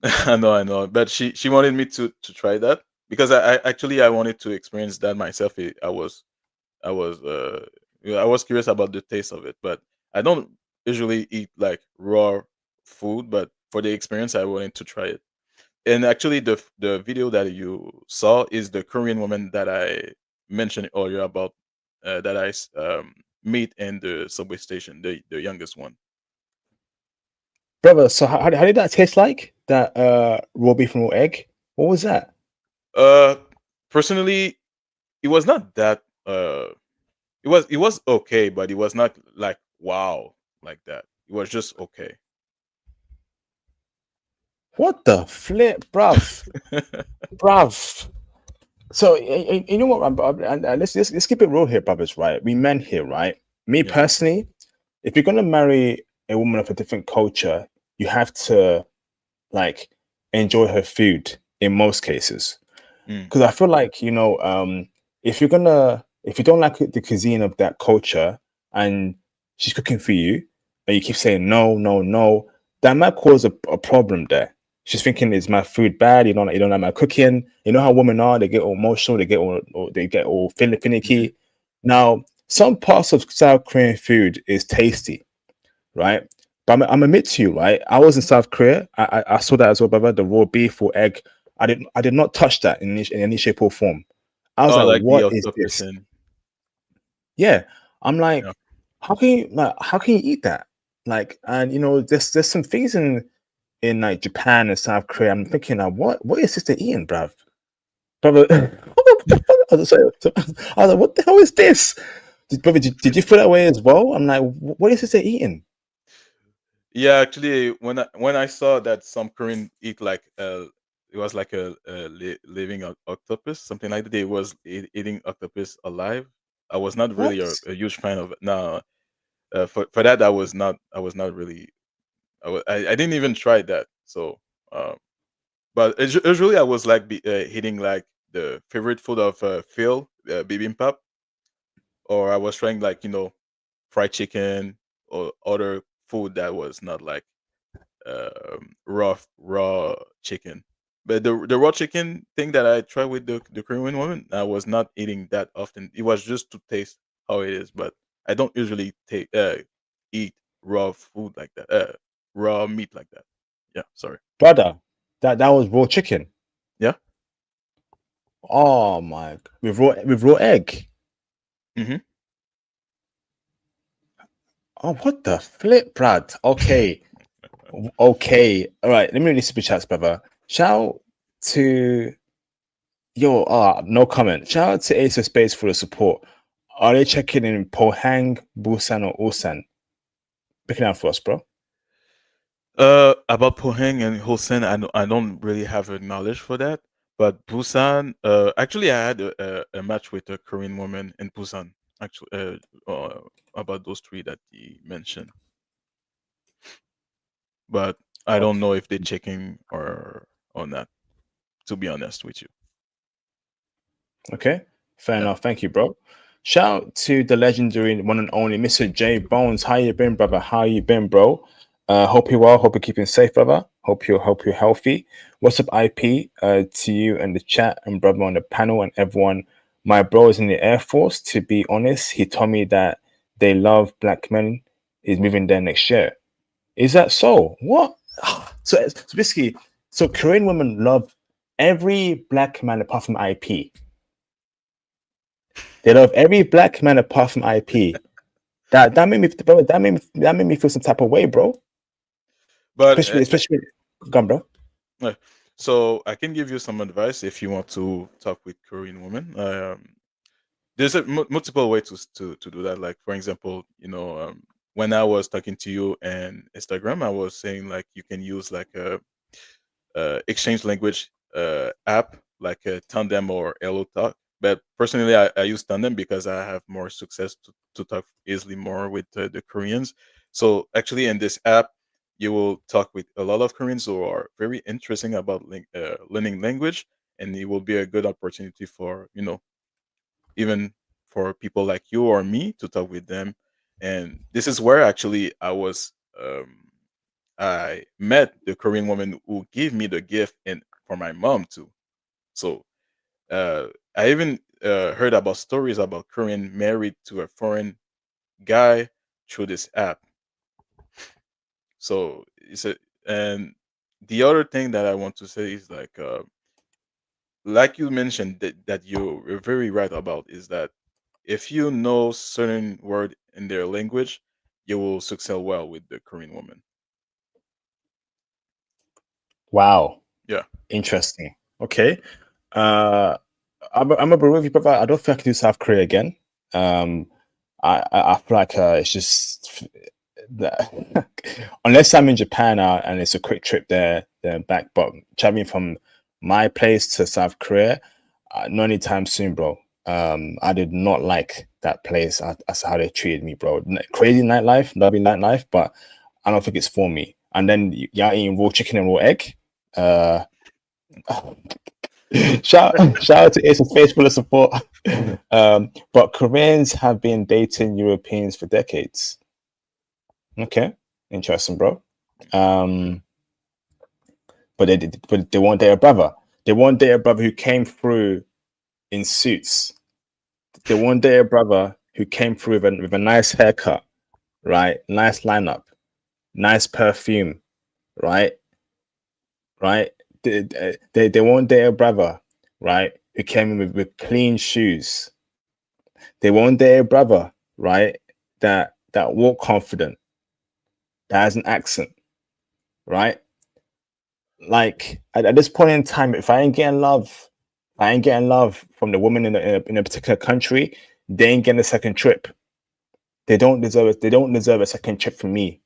I know, but she wanted me to try that because I wanted to experience that myself. I was I was curious about the taste of it, but I don't usually eat like raw food. But for the experience, I wanted to try it. And actually, the video that you saw is the Korean woman that I mentioned earlier about that meet in the subway station, the youngest one. Brother, so how did that taste like? That raw beef and raw egg? What was that? Uh, Personally, it was not that. It was okay, but it was not like wow like that. It was just okay. What the flip, bruv? Bruv. So you know what? Let's keep it real here, brothers. Right? We men here, right? Me Yeah. personally, if you're gonna marry a woman of a different culture, you have to like enjoy her food in most cases. Mm. Because I feel like if you don't like the cuisine of that culture and she's cooking for you and you keep saying no, no, no, that might cause a problem there. She's thinking, is my food bad? You don't like my cooking. You know how women are, they get all emotional, they get all Hmm. finicky. Now, some parts of South Korean food is tasty, right? But I'm admit to you, right? I was in South Korea. I saw that as well, brother. The raw beef or egg. I did not touch that in any shape or form. I was Oh, like, like the what is octopus this? and Yeah. I'm yeah. like, how can you eat that? Like, and there's some things in like Japan and South Korea. I'm thinking, like, what is this they're eating, bruv? Brother, what the fuck? I was like, what the hell is this? Brother, did you feel that way as well? I'm like, what is this they're eating? Yeah, actually, when I saw that some Korean eat like it was like living octopus, something like that. They was eating octopus alive. I was not really What? a huge fan of it. No, for that, I was not really. I didn't even try that. So, um, but usually I was like eating like the favorite food of Phil, bibimbap, or I was trying like fried chicken or other food that was not like raw chicken. But the raw chicken thing that I tried with the Korean woman, I was not eating that often. It was just to taste how it is, but I don't usually eat raw food like that. Raw meat like that. Yeah, sorry. Brother, that was raw chicken. Yeah. Oh my, with raw egg. Hmm. Oh, what the flip, Brad? Okay, okay, all right. Let me read the super chats, brother. Shout out to yo. No comment. Shout out to Ace of Space for the support. Are they checking in Pohang, Busan, or Ulsan? Picking out for us, bro. About Pohang and Hosen, I don't really have a knowledge for that. But Busan, actually, I had a match with a Korean woman in Busan. Actually, about those three that he mentioned, but I don't Okay. know if they're checking or not. To be honest with you, Okay, fair yeah. enough. Thank you, bro. Shout out to the legendary one and only Mr. J Bones. How you been, brother? How you been, bro? Hope you're well. Hope you're keeping safe, brother. Hope you're healthy. What's up, IP? To you and the chat and brother on the panel and everyone. My bro is in the Air Force. To be honest, he told me that they love black men. He's moving there next year. Is that so? What? So basically, so Korean women love every black man apart from IP. They love every black man apart from IP. That made me, bro. That made me feel some type of way, bro. But Especially, gone, bro. uh, So I can give you some advice if you want to talk with Korean women. There's a multiple way to do that. Like for example, when I was talking to you and Instagram, I was saying like you can use like a exchange language app like Tandem or Hello Talk. But personally, I use Tandem because I have more success to talk easily more with the Koreans. So actually, in this app, you will talk with a lot of Koreans who are very interesting about learning language, and it will be a good opportunity for even for people like you or me to talk with them. And this is where actually I met the Korean woman who gave me the gift and for my mom too. So uh, I even heard about stories about Korean married to a foreign guy through this app. So it's a and the other thing that I want to say is like you mentioned that you're very right about is that if you know certain word in their language, you will succeed well with the Korean woman. Wow, Yeah. interesting. Okay. Uh, I'm a Barovi brother. I don't think I can do South Korea again. Um, I feel like it's just that unless I'm in Japan and it's a quick trip there and back. But traveling from my place to South Korea, not anytime soon, bro. I did not like that place. That's how they treated me, bro. Crazy nightlife, lovely nightlife, but I don't think it's for me. And then you're eating raw chicken and raw egg. Uh, shout out to Ace of Face for the support. But Koreans have been dating Europeans for decades. Okay, interesting, bro. Um, but they won't date a brother. They won't date a brother who came through in suits. They won't date a brother who came through with a nice haircut, right? Nice lineup, nice perfume, right? Right? They won't date a brother, right? Who came in with clean shoes. They won't date a brother, right? That walk confident, that has an accent, right? Like at this point in time, if I ain't getting love, if I ain't getting love from the woman in a particular country, they ain't getting a second trip. They don't deserve it. They don't deserve a second trip from me.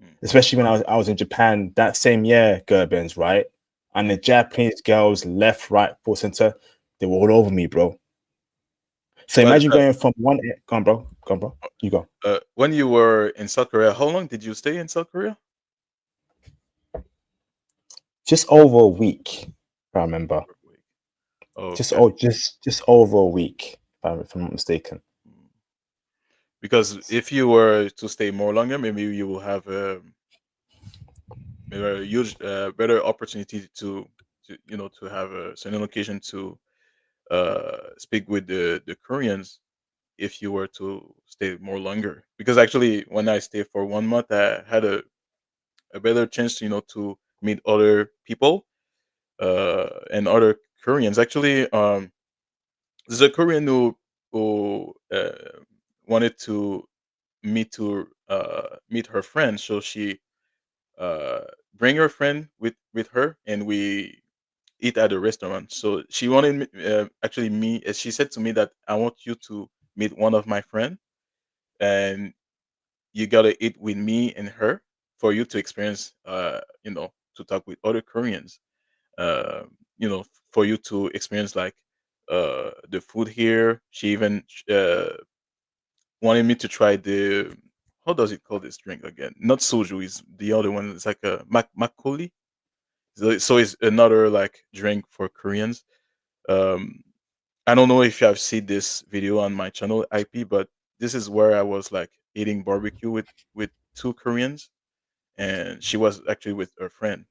Mm. Especially when I was in Japan that same year, Garbens, right? And the Japanese girls, left, right, full center, they were all over me, bro. So But imagine going from one. Go on, bro. Go on, bro. You go. when you were in South Korea, how long did you stay in South Korea? Just over a week, if I remember. For a week. Oh, Just okay. oh, just over a week, if I'm not mistaken. Mm. Because if you were to stay more longer, maybe you will have maybe a huge better opportunity to have a certain location to speak with the Koreans if you were to stay more longer. Because actually, when I stayed for 1 month, I had a better chance, to meet other people and other Koreans. Actually, there's a Korean who wanted to meet her friend, so she uh, bring her friend with her, and we eat at a restaurant. So she wanted actually me. She said to me that I want you to meet one of my friend, and you gotta eat with me and her for you to experience, to talk with other Koreans. Uh, for you to experience like the food here. She even wanted me to try the how does it call this drink again? Not soju, is the other one. It's like a makgeolli. So it's another like drink for Koreans. Um, I don't know if you have seen this video on my channel IP, but this is where I was like eating barbecue with two Koreans, and she was actually with her friend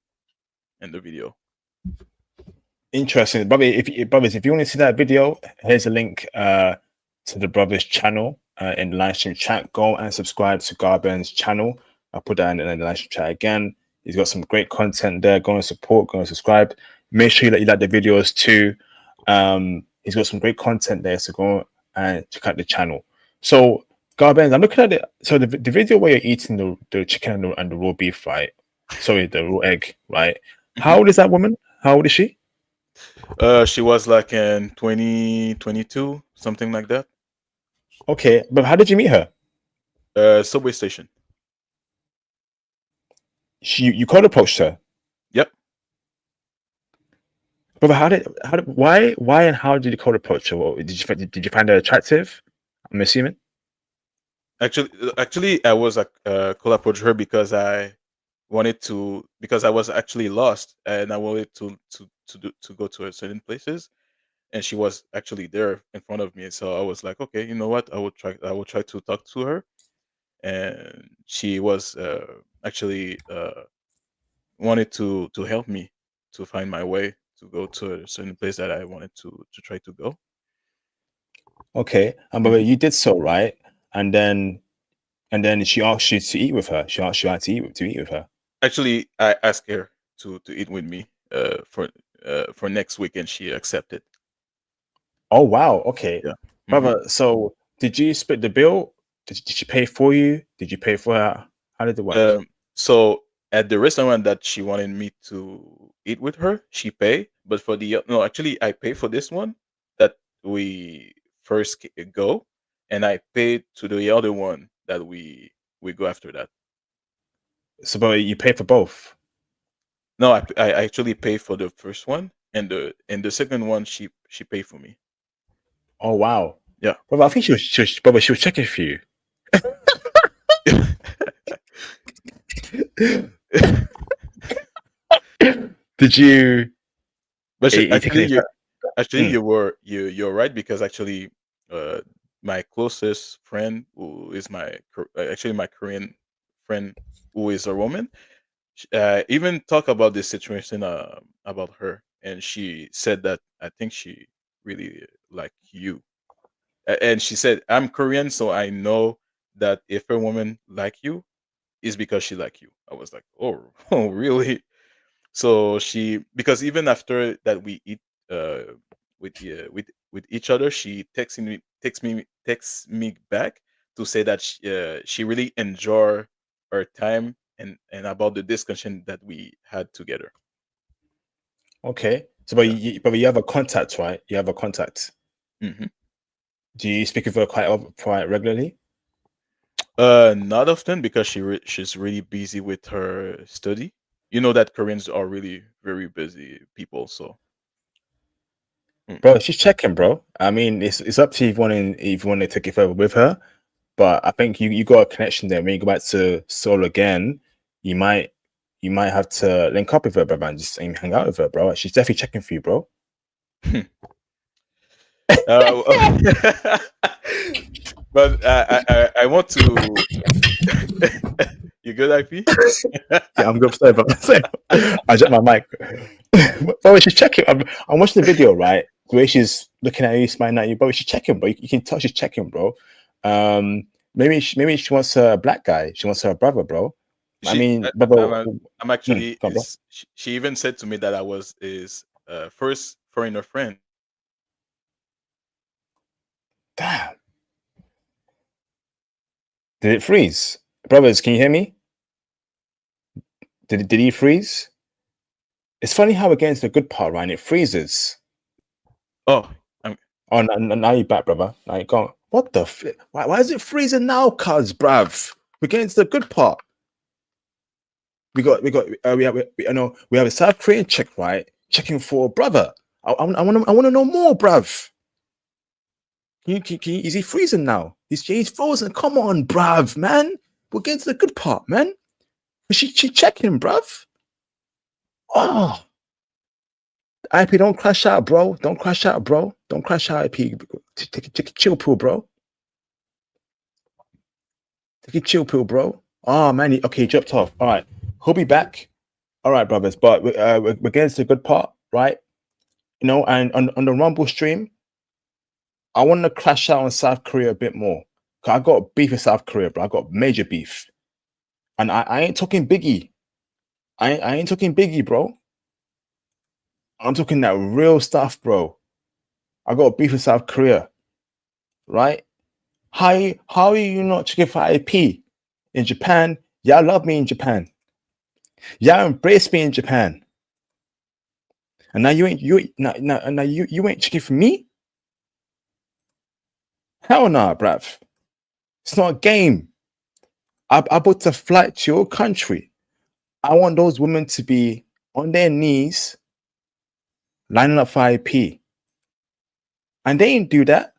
in the video. Interesting, brother. Brothers, if you want to see that video, here's a link to the brothers' channel in the live stream chat. Go and subscribe to Garbens' channel. I'll put that in the live stream chat again. He's got some great content there. Go and support. Go and subscribe. Make sure you like the videos too. He's got some great content there, so go and check out the channel. So Garbens, I'm looking at it. So the video where you're eating the chicken and the raw beef, right? Sorry, the raw egg, right? How old is that woman? How old is she? She was like in 2022, something like that. Okay, but how did you meet her? Subway station. You cold approached her. Yep. But why and how did you cold approach her? Did you find her attractive? I'm assuming. Actually, I was call approach her because I wanted to, because I was actually lost and I wanted to go to a certain places, and she was actually there in front of me. So I was like, okay, you know what? I will try to talk to her, and she was actually wanted to help me to find my way to go to a certain place that I wanted to try to go. Okay, and but Mhm. you did so, right? And then she asked you to eat with her. She asked you out to eat with her. Actually, I asked her to eat with me for next week, and she accepted. Oh wow, okay, Yeah. Hmm. brother. So did you split the bill? Did she pay for you? Did you pay for her? How did it work? So at the restaurant that she wanted me to eat with her, she paid. But for the no, actually, I paid for this one that we first go, and I paid to the other one that we go after that. So, but you pay for both. No, I actually paid for the first one, and the second one she paid for me. Oh wow, Yeah. brother. I think brother, she was checking for you. Did you? But You taking actually, it? Mm. you're right, because actually, uh, my closest friend, who is actually my Korean friend, who is a woman, even talk about this situation about her, and she said that I think she really like you. And she said, I'm Korean, so I know that if a woman like you, is because she like you. I was like, oh, oh, really? So she, because even after that we eat with each other, she texts me back to say that she really enjoy our time, and about the discussion that we had together. Okay. So, Yeah. but you have a contact, right? You have a contact. Hmm. Do you speak with her quite regularly? Not often, because she's really busy with her study. You know that Koreans are really very busy people, so. Bro, she's checking, bro. I mean, it's up to you if you want to take it further with her. But I think you got a connection there. When you go back to Seoul again, you might you might have to link up with her, brother, and just hang out with her, bro. She's definitely checking for you, bro. Mm. But I want to. You good, IP? Yeah, I'm good. Sorry, bro. Sorry. I dropped my mic. Bro, she's checking. I'm watching the video, right? The way she's looking at you, smiling at you, bro. She's checking, bro. You can tell she's checking, bro. Maybe she wants a black guy. She wants her brother, bro. I She, mean, brother. I'm actually Come on, bro. is. She even said to me that I was his first foreigner friend. Damn. Did it freeze, brothers? Can you hear me? Did he freeze? It's funny how we're getting to the good part, right? And it freezes. Oh, I'm. Oh, now you're back, brother. Now you're gone. What the flip? Why is it freezing now, cuz, bruv? We're getting to the good part. We know we have a South Korean chick, right? Checking for brother. I want to know more, bruv. Is he freezing now? He's frozen. Come on, bruv, man. We're getting to the good part, man. She checking, bruv. Oh, IP, don't crash out, bro. Don't crash out, bro. Don't crash out, IP. Take a chill pill, bro. Take a chill pill, bro. Oh man, okay, he dropped off. All right, he'll be back. All right, brothers. But we're getting to the good part, right? You know, and on the Rumble stream, I want to crash out on South Korea a bit more. Cause I got beef with South Korea, bro. I got major beef, and I ain't talking Biggie. I ain't talking Biggie, bro. I'm talking that real stuff, bro. I got beef with South Korea, right? How are you not checking for IP in Japan? Y'all love me in Japan. Y'all embrace me in Japan. And now you ain't checking for me? Hell nah, bruv. It's not a game. I booked a flight to your country. I want those women to be on their knees lining up for IP. And they didn't do that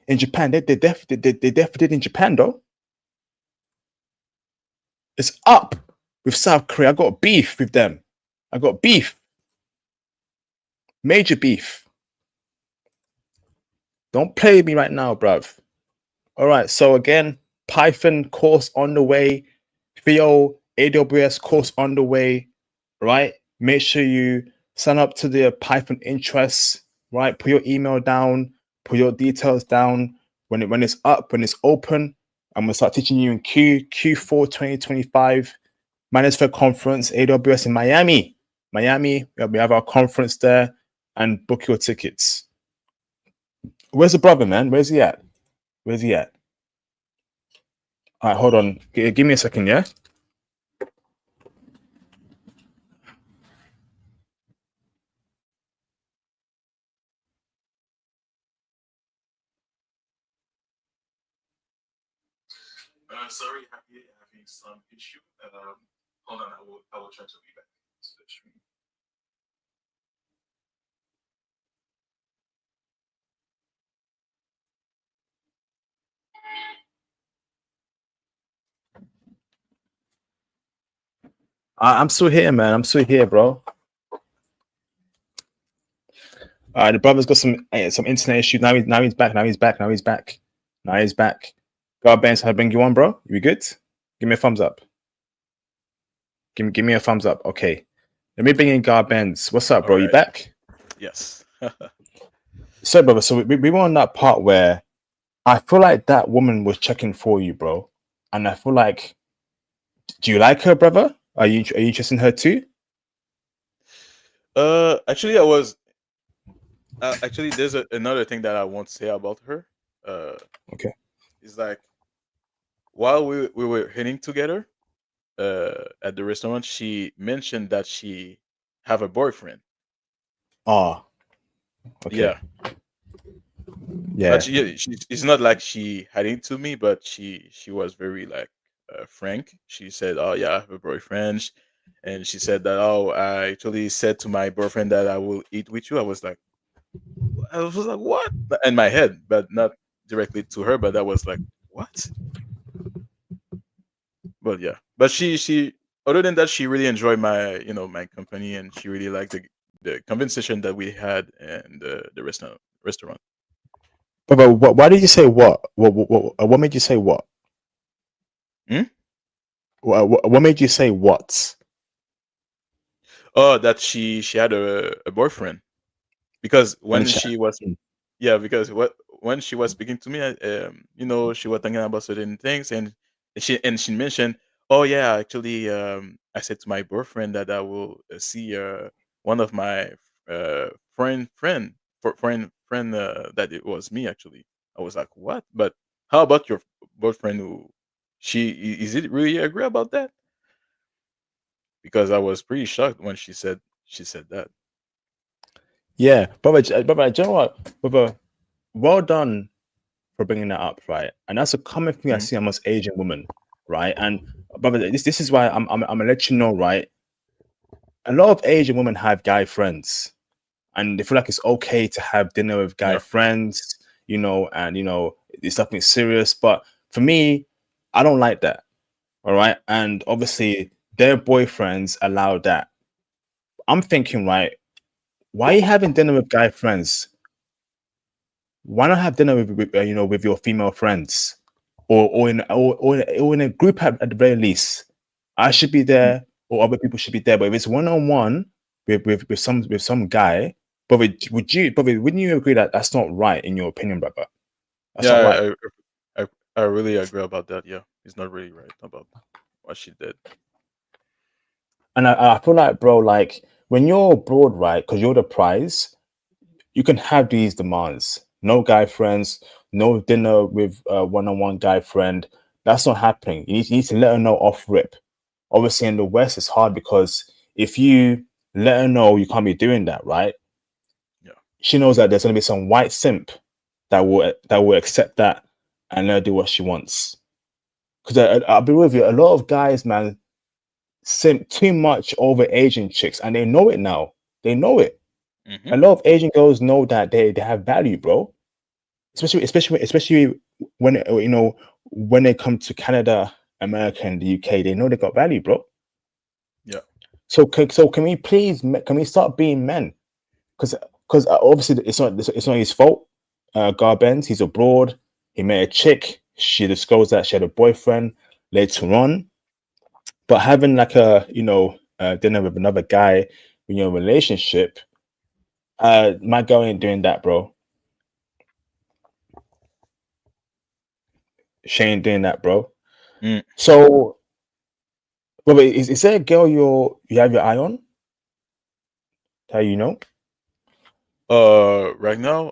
in Japan. They definitely did in Japan though. It's up with South Korea. I got beef with them. I got beef. Major beef. Don't play with me right now, bruv. All right. So again, Python course on the way. Theo AWS course on the way. Right. Make sure you sign up to the Python interests. Right. Put your email down. Put your details down. When it's up, when it's open, I'm gonna start teaching you in Q4 2025. Manosphere Conference, AWS in Miami. Miami, we have our conference there, and book your tickets. Where's the brother, man? Where's he at? Where's he at? All right, hold on. Give me a second, yeah? Sorry, having some issue. Hold on, I will try to be back to the stream. I'm still here, man. I'm still here, bro. The brother's got some internet issues. Now he's back. Now he's back. Now he's back. Now he's back. Garbens, I bring you on, bro. You good? Give me a thumbs up. Give me a thumbs up. Okay. Let me bring in Garbens. What's up, bro? All You right. back? Yes. So, brother, so we were on that part where I feel like that woman was checking for you, bro. And I feel like, do you like her, brother? Are you interested in her too? Actually, I was actually there's another thing that I want to say about her. Uh, Okay. is like while we were hitting together, at the restaurant, she mentioned that she have a boyfriend. Ah, okay. Yeah, but Yeah. it's not like she had into me, but she was very like frank. She said, "Oh yeah, I have a boyfriend," and she said that, "Oh, I actually said to my boyfriend that I will eat with you." I was like, "What?" In my head, but not directly to her. But I was like, "What?" But yeah, but she other than that, she really enjoyed my my company, and she really liked the conversation that we had and the restaurant. But why did you say what? What made you say what? Hmm? What made you say what? Oh, that she had a boyfriend because And when she was yeah, because when she was speaking to me, she was talking about certain things, and she mentioned, oh yeah, actually, I said to my boyfriend that I will see one of my friend that it was me actually. I was like, what? But how about your boyfriend? Who is it really agree about that? Because I was pretty shocked when she said that. yeah, brother, do you know what, brother? Well done for bringing that up, right? And that's a common thing I Mhm. see amongst Asian women, right? And brother, this is why I'm gonna let you know, right? A lot of Asian women have guy friends, and they feel like it's okay to have dinner with guy Yeah. friends, and it's something serious. But for me, I don't like that. All right, and obviously their boyfriends allow that. I'm thinking, right? Why are you having dinner with guy friends? Why not have dinner with your female friends, or in a group at the very least? I should be Mm. there, or other people should be there. But if it's one on one with some guy, but wouldn't you agree that that's not right in your opinion, brother? That's not right. Yeah, I really agree about that. Yeah, he's not really right about what she did. And I feel like, bro, like when you're abroad, right? Because you're the prize, you can have these demands. No guy friends, no dinner with a one-on-one guy friend. That's not happening. You need to let her know off rip. Obviously, in the West, it's hard because if you let her know you can't be doing that, right? Yeah. She knows that there's gonna be some white simp that will accept that and let her do what she wants. Because I'll be with you, a lot of guys, man, simp too much over Asian chicks, and they know it now. They know it. Hmm. A lot of Asian girls know that they have value, bro. Especially when when they come to Canada, America, and the UK, they know they got value, bro. Yeah. So can we please can we start being men? Because obviously it's not his fault. Garbens, he's abroad. He met a chick. She disclosed that she had a boyfriend later on. But having like dinner with another guy in your relationship, my girl ain't doing that, bro. She ain't doing that, bro. Mm. So, but is there a girl you have your eye on? How you know? Right now,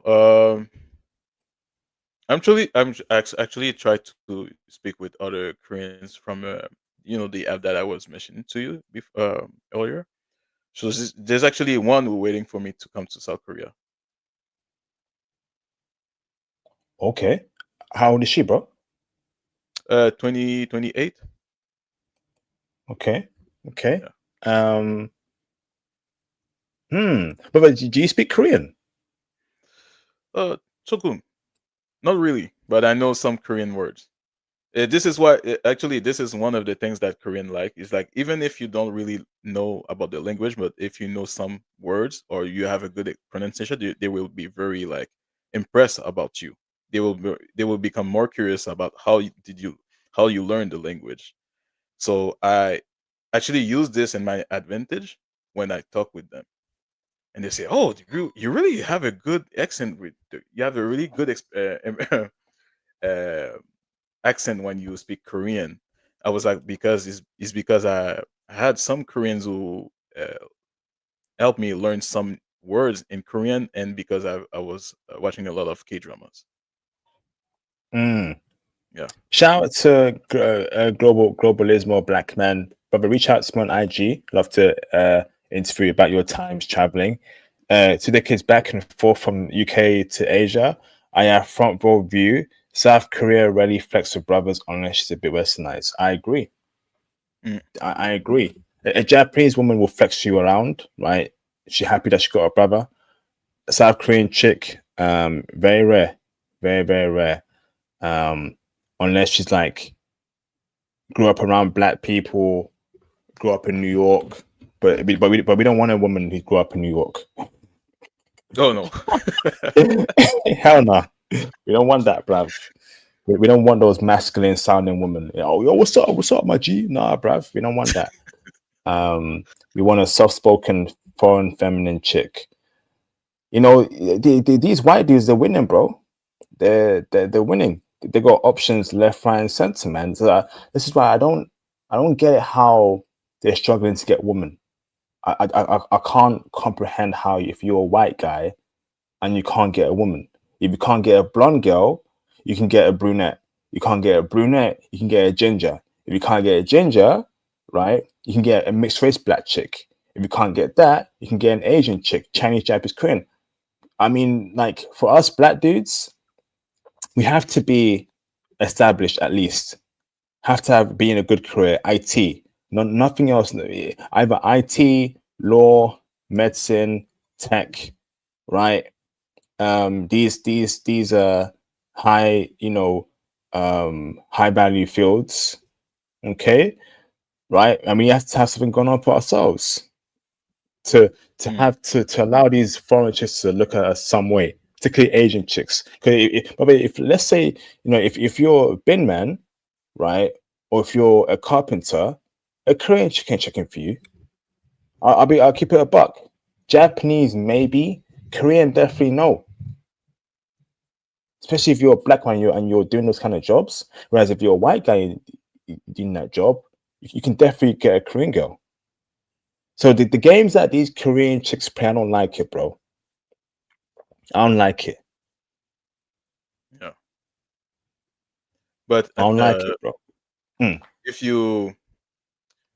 actually try to speak with other Koreans from the app that I was mentioning to you earlier. So there's actually one waiting for me to come to South Korea. Okay. How old is she, bro? 2028. Okay. Okay. Yeah. Um. But do you speak Korean? 조금. Not really, but I know some Korean words. This is why actually this is one of the things that Korean like is like even if you don't really know about the language, but if you know some words or you have a good pronunciation, they will be very like impressed about you. They will become more curious about how you learn the language. So I actually use this in my advantage when I talk with them, and they say, "Oh, you really have a good accent. You have a really good uh, accent when you speak Korean." I was like, because it's because I had some Koreans who helped me learn some words in Korean, and because I was watching a lot of K dramas. Mm. Yeah. Shout out to globalismo black man, brother. Reach out to me on IG. Love to interview you about your times traveling. To the kids back and forth from UK to Asia, I have front row view. South Korea really flex with brothers unless she's a bit westernized. I agree. Mm, I agree. A Japanese woman will flex you around, right? She happy that she got a brother. A South Korean chick, very rare, very rare. Um, unless she's like grew up around black people, grew up in New York, but we don't want a woman who grew up in New York. oh no. Hell no, we don't want that, bruv. We don't want those masculine sounding women. Oh, yo, what's up, my G? Nah, bruv, we don't want that. Um, we want a soft spoken, foreign, feminine chick. These white dudes, they're winning, bro. They're winning. They got options left, right, and center, man. So this is why I don't get it how they're struggling to get women. I can't comprehend how if you're a white guy and you can't get a woman. If you can't get a blonde girl, you can get a brunette. You can't get a brunette, you can get a ginger. If you can't get a ginger, right, you can get a mixed race black chick. If you can't get that, you can get an Asian chick, Chinese, Japanese, Korean. I mean, like for us black dudes, we have to be established at least. Have to have be in a good career, IT, nothing else. Either IT, law, medicine, tech, right? These are high, high value fields. Okay, right? I mean, we have to have something going on for ourselves to Mm, to allow these foreign chicks to look at us some way, particularly Asian chicks. Because if let's say if you're a bin man, right, or if you're a carpenter, a Korean chick ain't checking for you. I'll keep it a buck. Japanese maybe, Korean definitely no. Especially if you're a black man and you're doing those kind of jobs. Whereas if you're a white guy doing that job, you can definitely get a Korean girl. So the games that these Korean chicks play, I don't like it, bro. I don't like it. yeah. But I don't like it, bro. Hmm. if you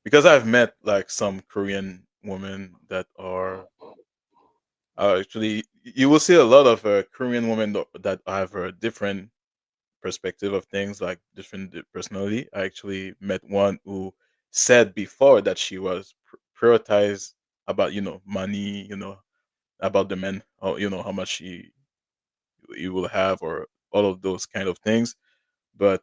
because I've met like some Korean women that are actually, you will see a lot of Korean women that have a different perspective of things, like different personality. I actually met one who said before that she was prioritized about money, about the men, or how much he will have, or all of those kind of things. But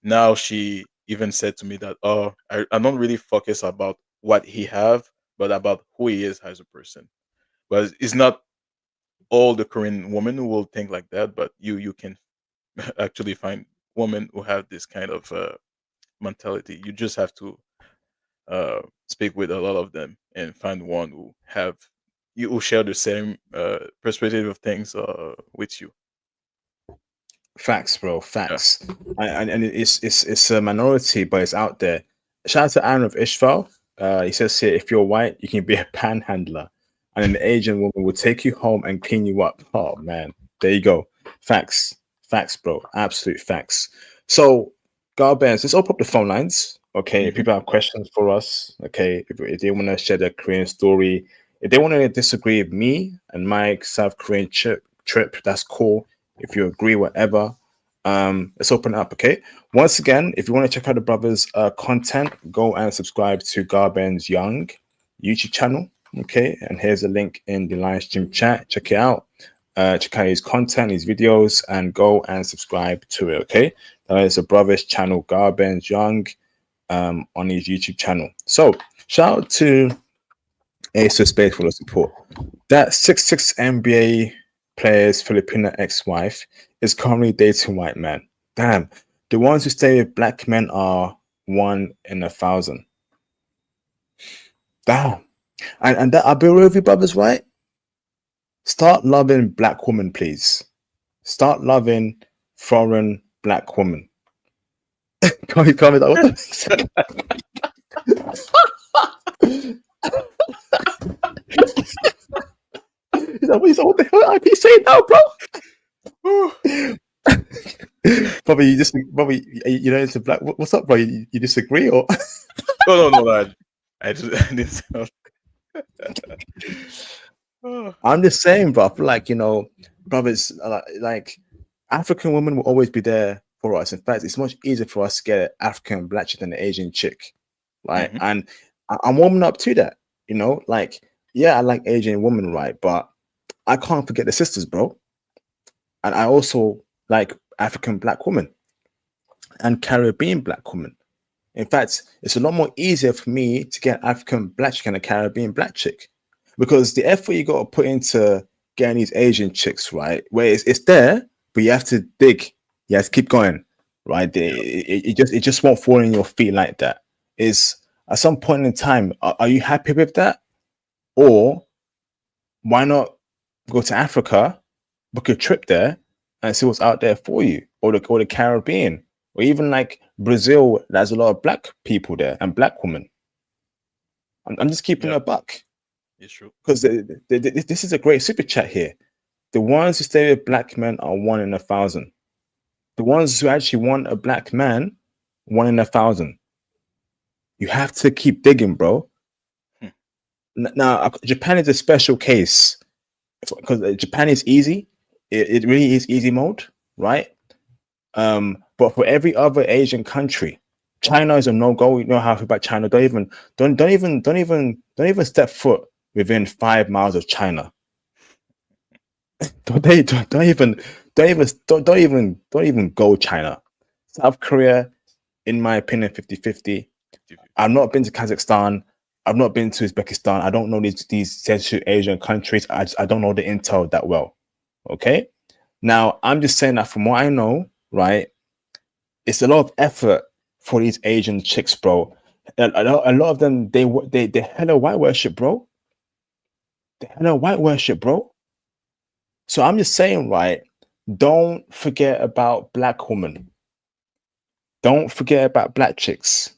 now she even said to me that, oh, I don't really focus about what he have, but about who he is as a person. But it's not all the Korean women who will think like that, but you can actually find women who have this kind of mentality. You just have to speak with a lot of them and find one who share the same perspective of things with you. Facts, bro. Yeah. Facts. And it's a minority, but it's out there. Shout out to Aaron of Ishval. He says here, if you're white, you can be a panhandler, and an Asian woman will take you home and clean you up. Oh man, there you go. Facts, facts, bro. Absolute facts. So, Garbens, let's open up the phone lines. Okay, if Hmm. people have questions for us, okay, if they want to share their Korean story, if they want to disagree with me and my South Korean trip, that's cool. If you agree, whatever, let's open it up. Okay. Once again, if you want to check out the brothers' content, go and subscribe to Garbens Young YouTube channel. Okay, and here's a link in the live stream chat. Check it out. Check out his content, his videos, and go and subscribe to it. Okay, that is a brother's channel, Garbens Young, on his YouTube channel. So shout out to Ace of Spades for the support. That 6'6" NBA player's Filipino ex-wife is currently dating white men. Damn, the ones who stay with black men are 1 in 1,000. Damn, and that I'll be real with you, brothers, right? Start loving black women, please. Start loving foreign black women. Can't what the what the hell I be saying now, bro? Probably you just probably you know it's a black. What's up, bro? You disagree or? Oh, no, no, I just I didn't sound- Oh. I'm just saying, bro. I feel like brothers like African women will always be there for us. In fact, it's much easier for us to get an African black chick than an Asian chick, right? Mhm. And I'm warming up to that. Like yeah, I like Asian women, right? But I can't forget the sisters, bro. And I also like African black women and Caribbean black women. In fact, it's a lot more easier for me to get African black chick and a Caribbean black chick because the effort you got to put into getting these Asian chicks, right? Where it's there, but you have to dig, you have to keep going, right? Yeah. It just won't fall in your feet like that. Is at some point in time, are you happy with that, or why not go to Africa, book a trip there, and see what's out there for you, or the Caribbean, or even like Brazil. There's a lot of black people there and black women. I'm just keeping Yeah. a buck It's true. because this is a great super chat here. The ones who stay with black men are 1 in 1,000. The ones who actually want a black man, 1 in 1,000. You have to keep digging, bro. Hmm. Now, Japan is a special case because Japan is easy. It really is easy mode, right? But for every other Asian country, China is a no go. You know how I feel about China. Don't even step foot within 5 miles of China. Don't even go China. South Korea, in my opinion, 50-50. 50-50. I've not been to Kazakhstan. I've not been to Uzbekistan. I don't know these Central Asian countries. I don't know the intel that well. Okay. Now I'm just saying that from what I know, right? It's a lot of effort for these Asian chicks, bro. A lot of them, they hella white worship, bro. They hella white worship, bro. So I'm just saying, right? Don't forget about black women. Don't forget about black chicks.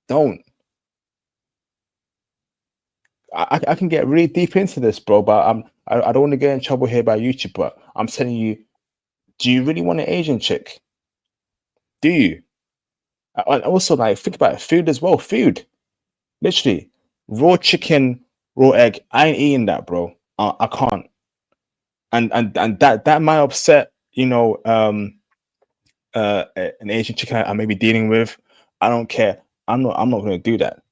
Don't. I can get really deep into this, bro, but I don't want to get in trouble here by YouTube. But I'm telling you, do you really want an Asian chick? Do you? And also, like, think about food as well. Food, literally. Raw chicken, raw egg. I ain't eating that, bro. I can't. And that might upset, an Asian chicken I may be dealing with. I don't care. I'm not gonna do that.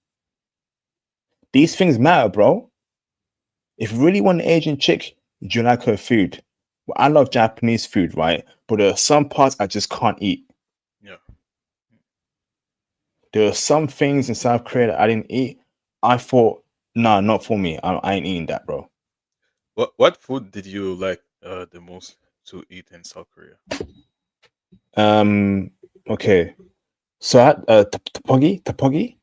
These things matter, bro. If you really want an Asian chick, do you like her food? Well, I love Japanese food, right? But there are some parts I just can't eat. Yeah. There are some things in South Korea that I didn't eat. I thought, nah, not for me. I ain't eating that, bro. What food did you like the most to eat in South Korea? Um, okay. So I tteokbokki.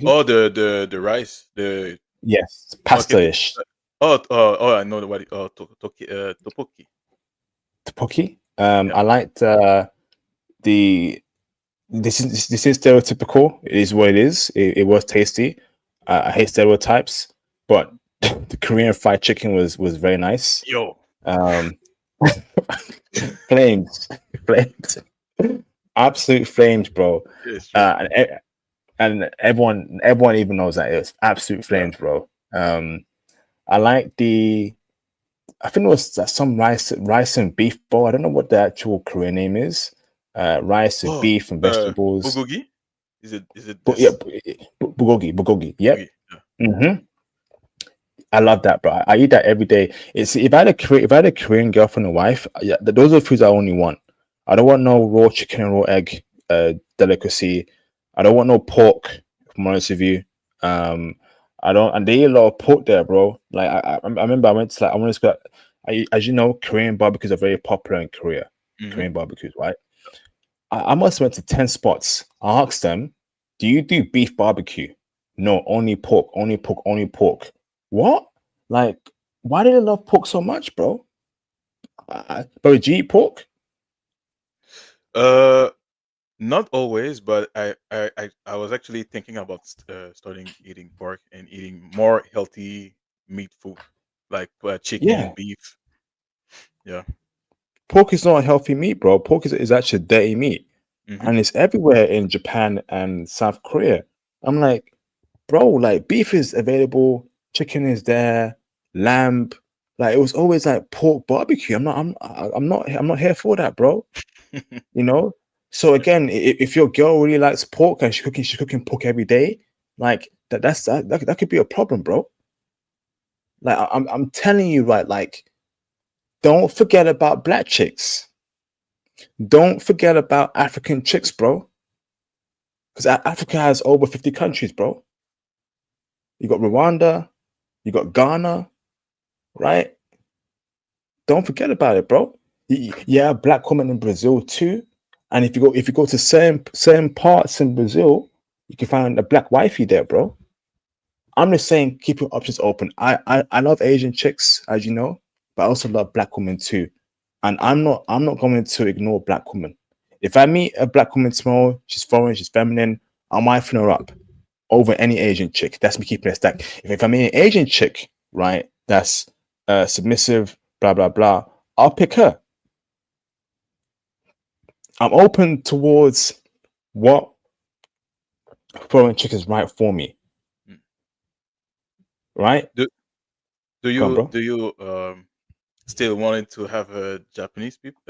Oh, the rice, the Yes, okay. pasta-ish. Oh, I know the what. Oh, topoki. Tteokbokki. Yeah. I liked the this is stereotypical. It is what it is. It was tasty. I hate stereotypes, but the Korean fried chicken was very nice. Yo. Um, flames, flames, absolute flames, bro. It's true. And everyone even knows that it's absolute Yeah. flames, bro. I like the. I think it was some rice and beef bowl. I don't know what the actual Korean name is. Rice with Oh, beef and vegetables. bulgogi. Is it But yeah, this bulgogi. Yep. bulgogi? Yeah. hmm I love that, bro. I eat that every day. It's if I had a Korean girlfriend and wife, yeah, those are the foods I only want. I don't want no raw chicken and raw egg delicacy. I don't want no pork. If I'm honest with you, um, I don't. And they eat a lot of pork there, bro. Like I remember I went to like I want to go. As you know, Korean barbecues are very popular in Korea. Mm-hmm. Korean barbecues, right? I must have went to 10 spots. I asked them, do you do beef barbecue? No, only pork, only pork, only pork. What? Like, why do they love pork so much, bro? Bro, do you eat pork? Uh, Not always, but I was actually thinking about starting eating pork and eating more healthy meat food like chicken, Yeah. beef. Yeah. Pork is not a healthy meat, bro. Pork is actually dirty meat. Mm-hmm. And it's everywhere in Japan and South Korea. I'm like, bro, like beef is available, chicken is there, lamb. Like it was always like pork barbecue. I'm not here for that, bro. You know. So again, if your girl really likes pork and she's cooking pork every day, like that could be a problem, bro. Like I'm telling you, right? Like, don't forget about black chicks. Don't forget about African chicks, bro. Because Africa has over 50 countries, bro. You got Rwanda, you got Ghana, right? Don't forget about it, bro. Yeah, black women in Brazil too. And if you go to certain parts in Brazil, you can find a black wifey there, bro. I'm just saying, keep your options open. I love Asian chicks, as you know, but I also love black women too. And I'm not going to ignore black women. If I meet a black woman tomorrow, she's foreign, she's feminine, I'm wifing her up over any Asian chick. That's me keeping it stack. If I meet an Asian chick, right, that's submissive, blah blah blah, I'll pick her. I'm open towards what foreign chick is right for me, Mm. right? Do do Come on, you bro. do you still wanted to have a Japanese people,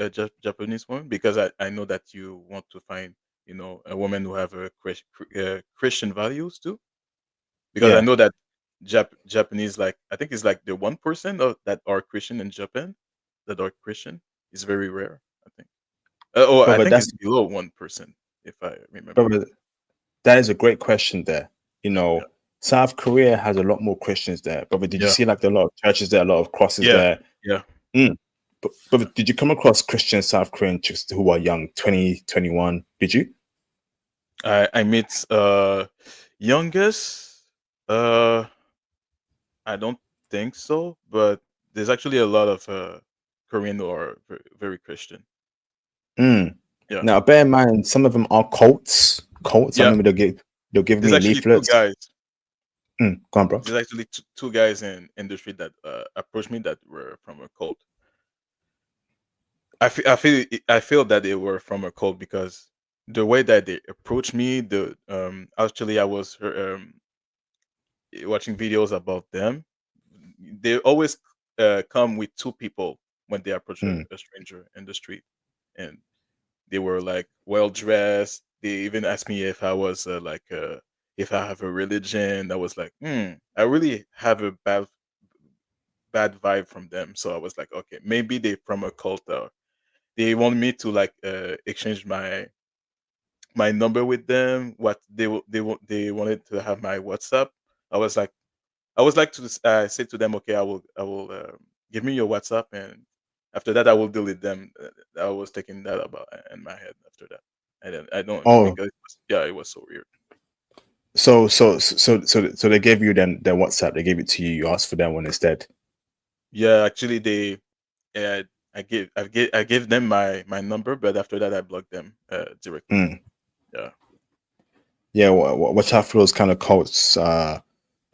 Japanese woman? Because I know that you want to find a woman who have a Christian values too. Because I Yeah, know that Japanese, like I think it's like the 1% of that are Christian in Japan that are Christian is very rare. I think. I brother. think That's it's below 1% if I remember brother. correctly. That is a great question there. You Yeah, know, South Korea has a lot more Christians there. Brother, did you yeah, see like there are a lot of churches there, a lot of crosses yeah, there? yeah, Mm. But yeah. brother, did you come across Christian South Korean chicks who are young, 20, 21? Did you? I meet youngest. Uh, I don't think so, but there's actually a lot of Korean who are very Christian. Mm. Yeah, Now, bear in mind, some of them are cults. Cults. I yeah. remember they'll give There's me actually two leaflets. guys. Go on, bro. There's actually two guys in industry that approached me that were from a cult. I feel that they were from a cult because the way that they approached me, the actually I was watching videos about them, they always come with two people when they approach Mm. a stranger in the street, and they were like well dressed. They even asked me if I was if I have a religion. I was like, I really have a bad vibe from them. So I was like, okay, maybe they from a cult. Or they want me to like exchange my number with them. What they wanted to have my WhatsApp. I was like, I say to them, okay, I will give me your WhatsApp, and after that I will delete them. I was taking that about in my head after that, and then I don't Oh, because yeah, it was so weird. so they gave you then their WhatsApp. They gave it to you. You asked for that one instead. Yeah, actually, uh, I gave them my number, but after that I blocked them directly. Mm. Yeah, Yeah. Watch out for those kind of cults. I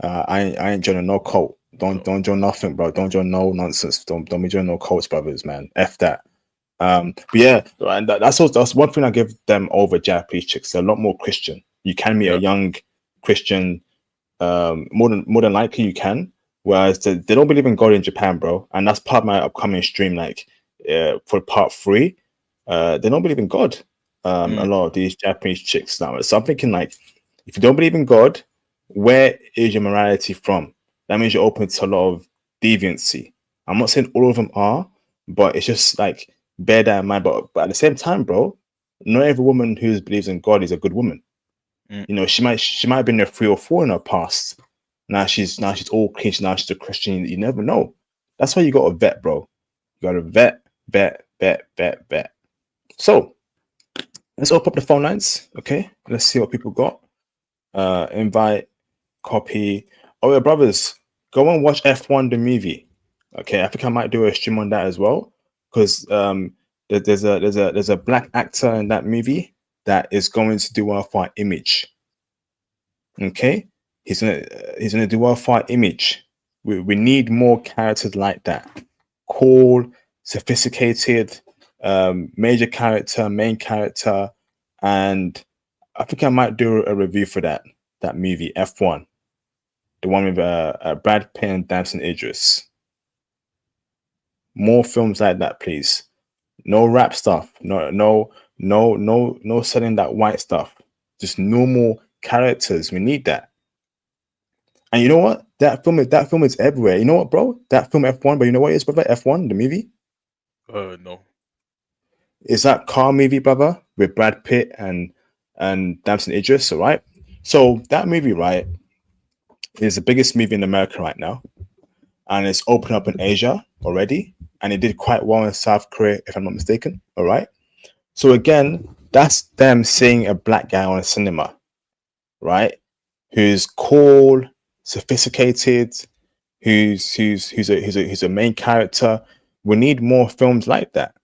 ain't joining no cult. no, Don't join nothing, bro. Don't join no nonsense. Don't be joining no cults, brothers, man. F that. But yeah, and that's one thing I give them over Japanese chicks. They're a lot more Christian. You can meet a yeah, young Christian, more than likely you can. Whereas they don't believe in God in Japan, bro. And that's part of my upcoming stream, like for part three. They don't believe in God. A mm, lot of these Japanese chicks now. So I'm thinking like, if you don't believe in God, where is your morality from? That means you're open to a lot of deviancy. I'm not saying all of them are, but it's just like bear that in mind. But at the same time, bro, not every woman who believes in God is a good woman. mm, You know, she might have been there 3 or 4 in her past. Now she's all clean. Now she's a Christian. You never know. That's why you got to vet, bro. You got to vet. So let's open up the phone lines. Okay, let's see what people got. Invite, copy. Oh yeah, brothers, go and watch F1 the movie. Okay, I think I might do a stream on that as well because there's a black actor in that movie that is going to do well for our image. Okay, he's gonna do well for our image. We need more characters like that. Cool, sophisticated, major character, main character, and I think I might do a review for that movie F1, the one with Brad Pitt and Damson Idris. More films like that, please. No rap stuff. No selling that white stuff. Just normal characters. We need that. And you know what? That film is everywhere. You know what, bro? That film F1, but you know what it is, brother? F1, the movie? no, Is that car movie, brother, with Brad Pitt and Damson Idris, all right? So that movie, right, is the biggest movie in America right now. And it's opened up in Asia already. And it did quite well in South Korea, if I'm not mistaken. All right. So again, that's them seeing a black guy on a cinema, right? Who's cool, sophisticated, who's a main character. We need more films like that.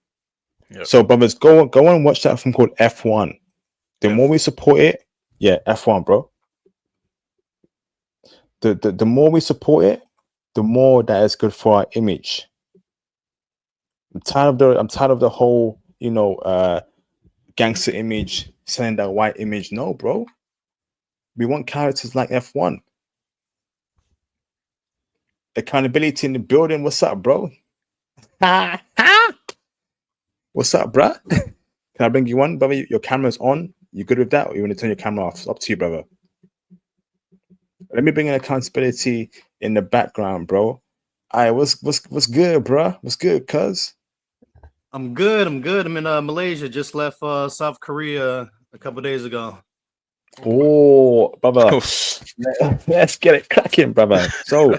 yeah, So brothers, go and watch that film called F1. The more we F1. support it, yeah, F1, bro. The more we support it, the more that is good for our image. I'm tired of the whole, gangster image, selling that white image. No, bro. We want characters like F1. Accountability in the building. What's up, bro? What's up, bruh? Can I bring you on, brother? Your camera's on. You good with that? Or you want to turn your camera off? It's up to you, brother. Let me bring in accountability in the background, bro. All right, what's good, bro? What's good, cuz? I'm good. I'm good. I'm in Malaysia. Just left South Korea a couple days ago. Oh wow. Oh, brother. Let's get it cracking, brother. So,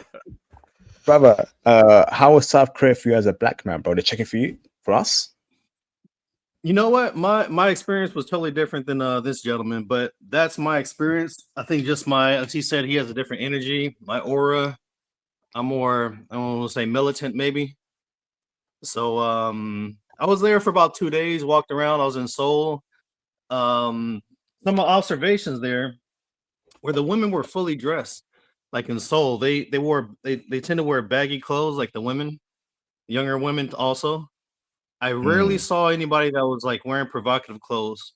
brother, how was South Korea for you as a black man, bro? They're checking for you, for us? You know what? My experience was totally different than this gentleman, but that's my experience. I think just as he said, he has a different energy. My aura. I'm more, I don't want to say militant, maybe. So I was there for about 2 days. Walked around. I was in Seoul. Some observations there where the women were fully dressed. Like in Seoul, they tend to wear baggy clothes, like the women, younger women also. I rarely Mm, saw anybody that was like wearing provocative clothes.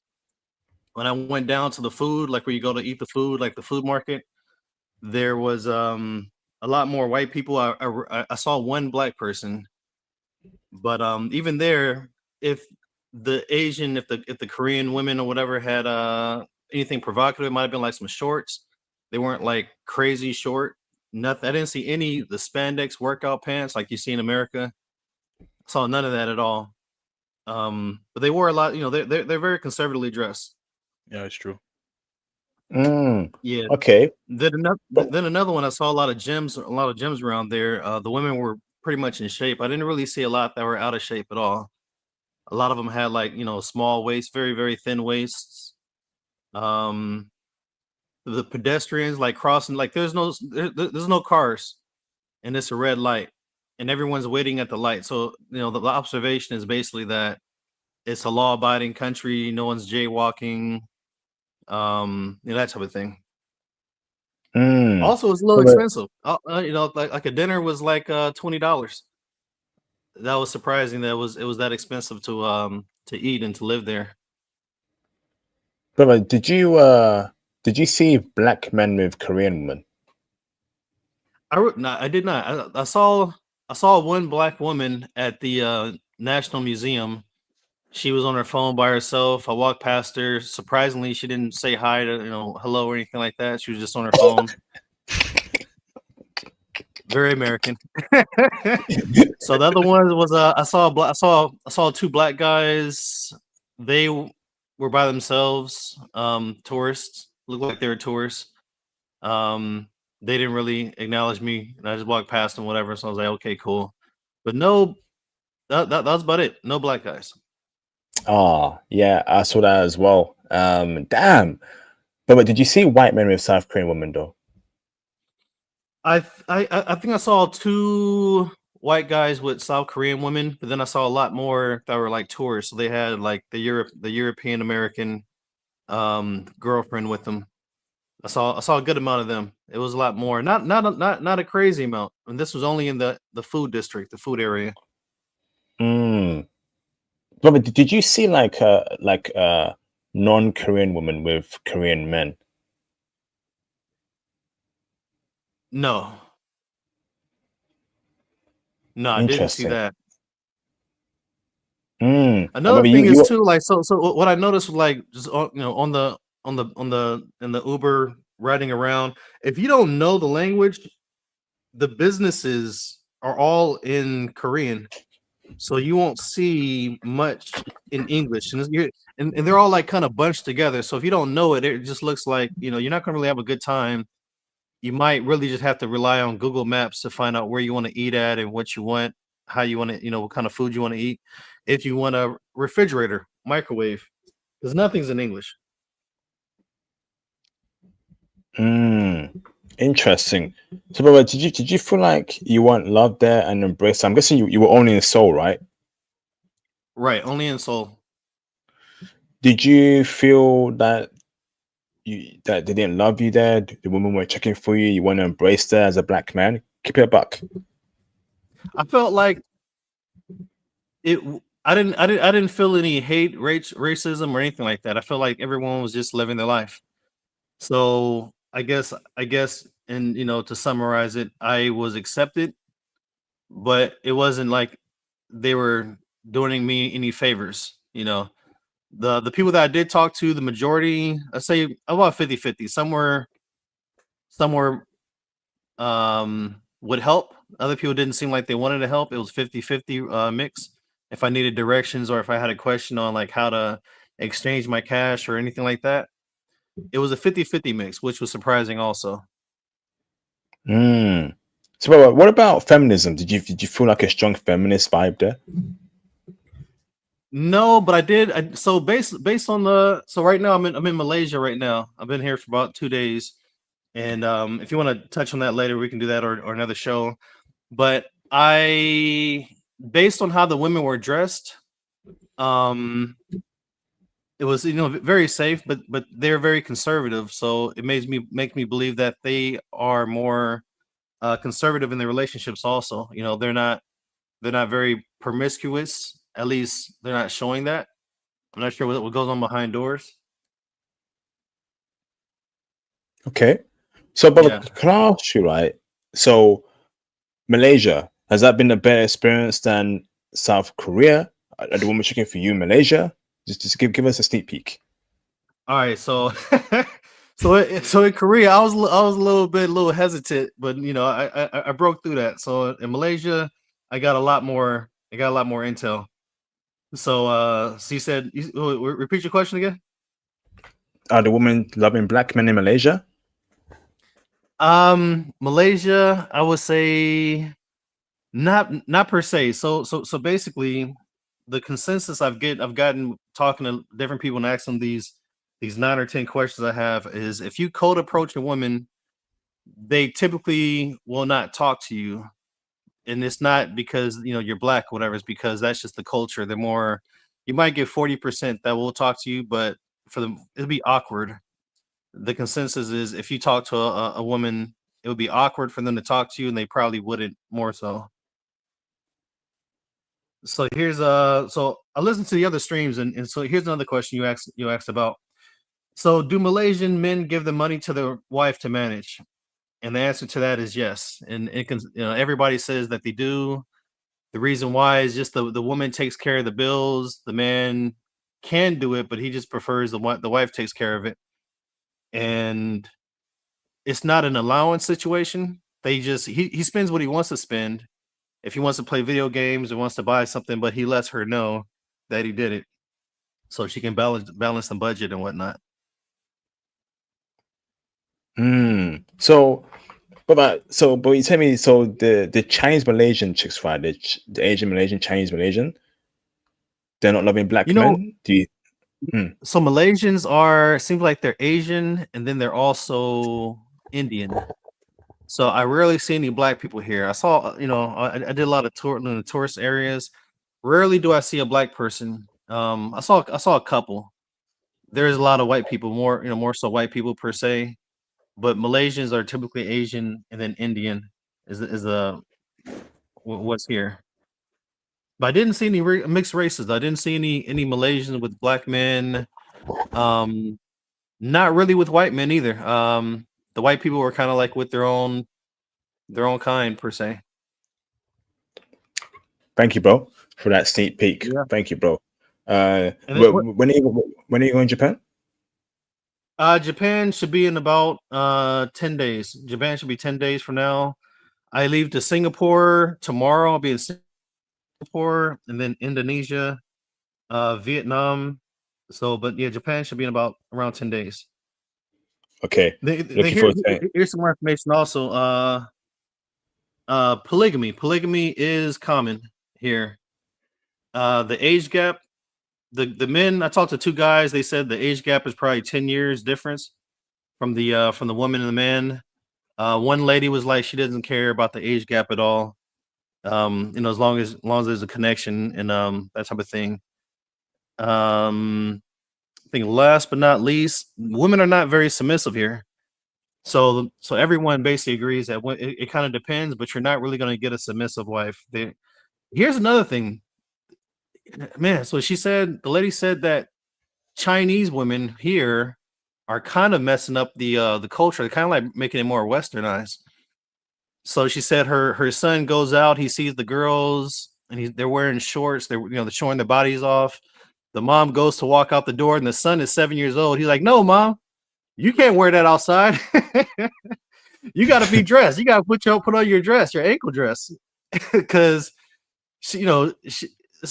When I went down to the food, like where you go to eat the food, like the food market, there was a lot more white people. I saw one black person, but even there, if the Asian, if the Korean women or whatever had anything provocative, it might have been like some shorts. They weren't like crazy short. Nothing. I didn't see any the spandex workout pants like you see in America. I saw none of that at all. But they wore a lot. You know, they're very conservatively dressed. Yeah, it's true. Yeah. Okay. But Then another one. I saw a lot of gyms around there. The women were pretty much in shape. I didn't really see a lot that were out of shape at all. A lot of them had like small waists, very very thin waists. Um, the pedestrians like crossing, like there's no cars, and it's a red light, and everyone's waiting at the light. So the observation is basically that it's a law abiding country. No one's jaywalking. That type of thing. mm, Also, it's a little but wait, expensive. Like a dinner was like $20. That was surprising. It was that expensive to eat and to live there. but did you see black men with Korean women? No, I did not. I saw one black woman at the National Museum. She was on her phone by herself. I walked past her. Surprisingly, she didn't say hi to hello or anything like that. She was just on her phone. Very American. So the other one was I saw two black guys. They were by themselves. Tourists, looked like they were tourists. They didn't really acknowledge me, and I just walked past them, whatever. So I was like, okay, cool. But no, that was about it. No black guys. Oh, yeah, I saw that as well. Damn. But wait, did you see white men with South Korean women though? I think I saw two white guys with South Korean women, but then I saw a lot more that were like tourists. So they had like the European American girlfriend with them. I saw a good amount of them. It was a lot more. Not a crazy amount. And this was only in the food district, the food area. Mm. But did you see like non-Korean women with Korean men? No. No, I didn't see Interesting. that. I Another remember thing is you too, like what I noticed was like just on the in the Uber riding around, if you don't know the language, the businesses are all in Korean. So you won't see much in English. And they're all like kind of bunched together. So if you don't know it, it just looks like, you're not gonna really have a good time. You might really just have to rely on Google Maps to find out where you want to eat at and what you want, how you want to, what kind of food you want to eat. If you want a refrigerator, microwave, because nothing's in English. Interesting. So, but did you feel like you weren't loved there and embraced? I'm guessing you were only in Seoul, right? Right, only in Seoul. Did you feel that that they didn't love you there? The women were checking for you. You weren't embraced there as a black man. Keep it a buck. I felt like it. I didn't feel any hate, racism, or anything like that. I felt like everyone was just living their life. So I guess, and to summarize it, I was accepted, but it wasn't like they were doing me any favors. The people that I did talk to, the majority, I say about 50-50, somewhere would help. Other people didn't seem like they wanted to help. It was 50-50 mix. If I needed directions or if I had a question on like how to exchange my cash or anything like that, it was a 50-50 mix, which was surprising also. Mm. So, but what about feminism? Did you feel like a strong feminist vibe there? No, but I did. So based on so right now I'm in Malaysia right now. I've been here for about 2 days, and if you want to touch on that later, we can do that or another show. But based on how the women were dressed, um, it was very safe, but they're very conservative. So it makes me believe that they are more conservative in their relationships. Also, they're not very promiscuous. At least they're not showing that. I'm not sure what goes on behind doors. Okay. So, but Yeah. can I ask you, right? So, Malaysia, has that been a better experience than South Korea? Are the women checking for you in Malaysia? Just give us a sneak peek. All right, so so in Korea, I was a little hesitant, but you know, I broke through that. So in Malaysia, I got a lot more intel. So you said, repeat your question again. Are the women loving black men in Malaysia? Malaysia, I would say not per se. So basically, the consensus I've gotten talking to different people and asking them these 9 or 10 questions I have is, if you cold approach a woman, they typically will not talk to you, and it's not because you're black or whatever. It's because that's just the culture. They're more, you might get 40% that will talk to you, but for them it'll be awkward. The consensus is, if you talk to a woman, it would be awkward for them to talk to you, and they probably wouldn't more so. So so I listened to the other streams, and so here's another question you asked about. So do Malaysian men give the money to their wife to manage? And the answer to that is yes. And it can, everybody says that they do. The reason why is just the woman takes care of the bills. The man can do it, but he just prefers the wife takes care of it. And it's not an allowance situation. He spends what he wants to spend. If he wants to play video games or wants to buy something, but he lets her know that he did it, so she can balance the budget and whatnot. So, but you tell me, so the Chinese Malaysian chicks, right? The Asian Malaysian, Chinese Malaysian, they're not loving black You know, men. Do you? so Malaysians seems like they're Asian, and then they're also Indian. So I rarely see any black people here. I saw, I did a lot of tour in the tourist areas. Rarely do I see a black person. I saw a couple. There's a lot of white people, more so white people per se. But Malaysians are typically Asian, and then Indian is what's here. But I didn't see any mixed races. I didn't see any Malaysians with black men. Um, Not really with white men either. The white people were kind of like with their own kind per se. Thank you, bro, for that sneak peek. Yeah. Thank you, bro. And then When are you going to Japan? Japan should be in about 10 days. Japan should be 10 days from now. I leave to Singapore tomorrow. I'll be in Singapore, and then Indonesia, Vietnam. So, but yeah, Japan should be in about around 10 days. Okay. Looking forward to it. Here's some more information also. Polygamy. Polygamy is common here. The age gap, the men, I talked to 2 guys, they said the age gap is probably 10 years difference from the woman and the man. One lady was like, she doesn't care about the age gap at all. As long as there's a connection and that type of thing. I think last but not least, women are not very submissive here. So everyone basically agrees that it kind of depends, but you're not really going to get a submissive wife. Here's another thing, man. So the lady said that Chinese women here are kind of messing up the culture. They're kind of like making it more westernized. So she said her son goes out, he sees the girls, and they're wearing shorts. They're showing their bodies off. The mom goes to walk out the door, and the son is 7 years old. He's like, "No, mom, you can't wear that outside. You got to be dressed. You got to put on your dress, your ankle dress, because so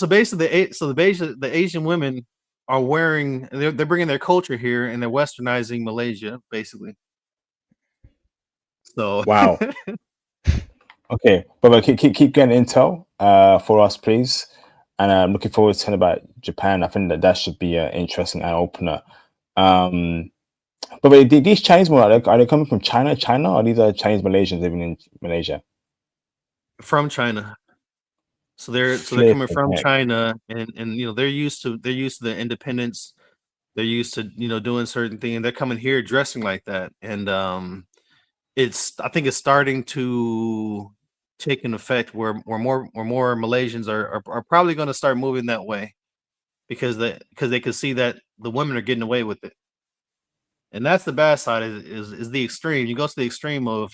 basically the Asian women are wearing. They're bringing their culture here, and they're westernizing Malaysia, basically. So Wow. Okay, but keep getting intel for us, please. And I'm looking forward to hearing about Japan. I think that should be an interesting eye opener. But wait, these Chinese women, are they coming from China? Or these are Chinese Malaysians living in Malaysia? from China. So they're coming Flipping from heck. China, and they're used to the independence. They're used to doing certain things. They're coming here dressing like that, and I think it's starting to take an effect where more Malaysians are probably going to start moving that way, because they could see that the women are getting away with it. And that's the bad side is the extreme. You go to the extreme of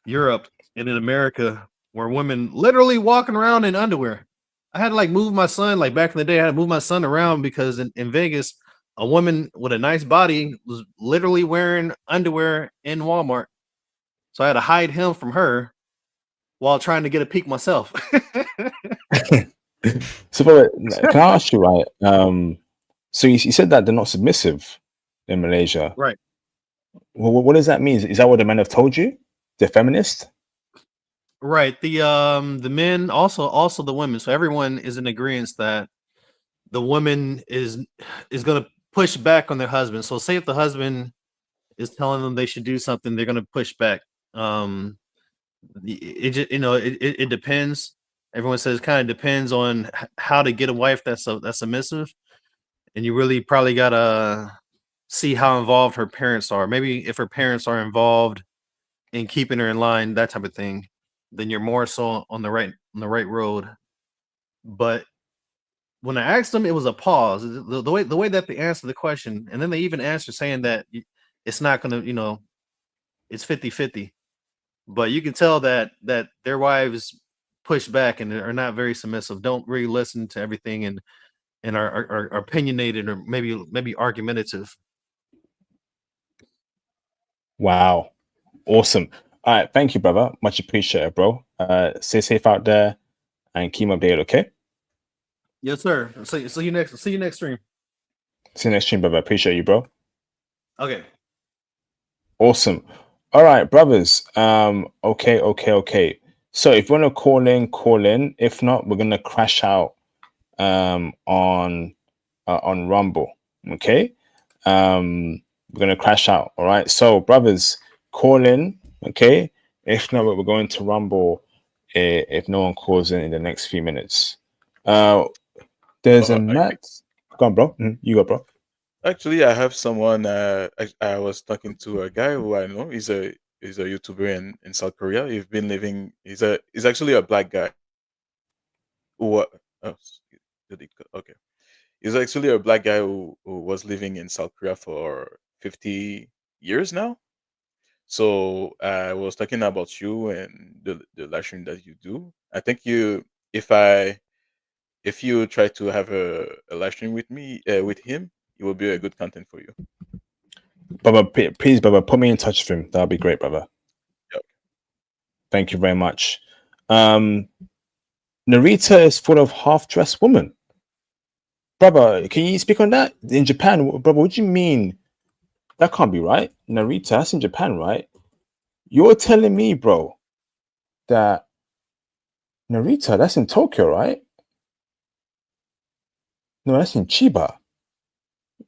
Europe and in America where women literally walking around in underwear. I had to like move my son, like back in the day, I had to move my son around because in Vegas, a woman with a nice body was literally wearing underwear in Walmart. So I had to hide him from her while trying to get a peek myself. So, brother, can I ask you, right? So you said that they're not submissive in Malaysia. Right. What does that mean? Is that what the men have told you? They're feminist? Right. The men also the women. So everyone is in agreement that the woman is gonna push back on their husband. So say if the husband is telling them they should do something, they're gonna push back. It just, it depends. Everyone says it kind of depends on how to get a wife that's submissive, and you really probably gotta see how involved her parents are. Maybe if her parents are involved in keeping her in line, that type of thing, then you're more so on the right road. But when I asked them, it was a pause. The way that they answered the question, and then they even answered saying that it's not gonna, it's 50-50. But you can tell that their wives push back and are not very submissive, don't really listen to everything, and are opinionated or maybe argumentative. Wow. Awesome. All right. Thank you, brother. Much appreciated, bro. Stay safe out there and keep updated, okay? Yes, sir. See you next. See you next stream. See you next stream, brother. Appreciate you, bro. Okay. Awesome. All right, brothers. Okay. So if you want to call in. If not, we're gonna crash out on Rumble. Okay. We're gonna crash out. All right. So, brothers, call in. Okay. If not, we're going to Rumble. If no one calls in the next few minutes. There's a Matt. Go on, bro. You go, bro. Actually, I have someone. I was talking to a guy who I know. He's a YouTuber in South Korea. He's actually a black guy. Who? Oh, did it okay. He's actually a black guy who was living in South Korea for 50 years now. So I was talking about you and the live stream that you do. I think if you try to have a live stream with me with him, it will be a good content for you. Brother, please, brother, put me in touch with him. That'll be great, brother. Yep. Thank you very much. Narita is full of half-dressed women. Brother, can you speak on that? In Japan, brother, what do you mean? That can't be right. Narita, that's in Japan, right? You're telling me, bro, that Narita, that's in Tokyo, right? No, that's in Chiba.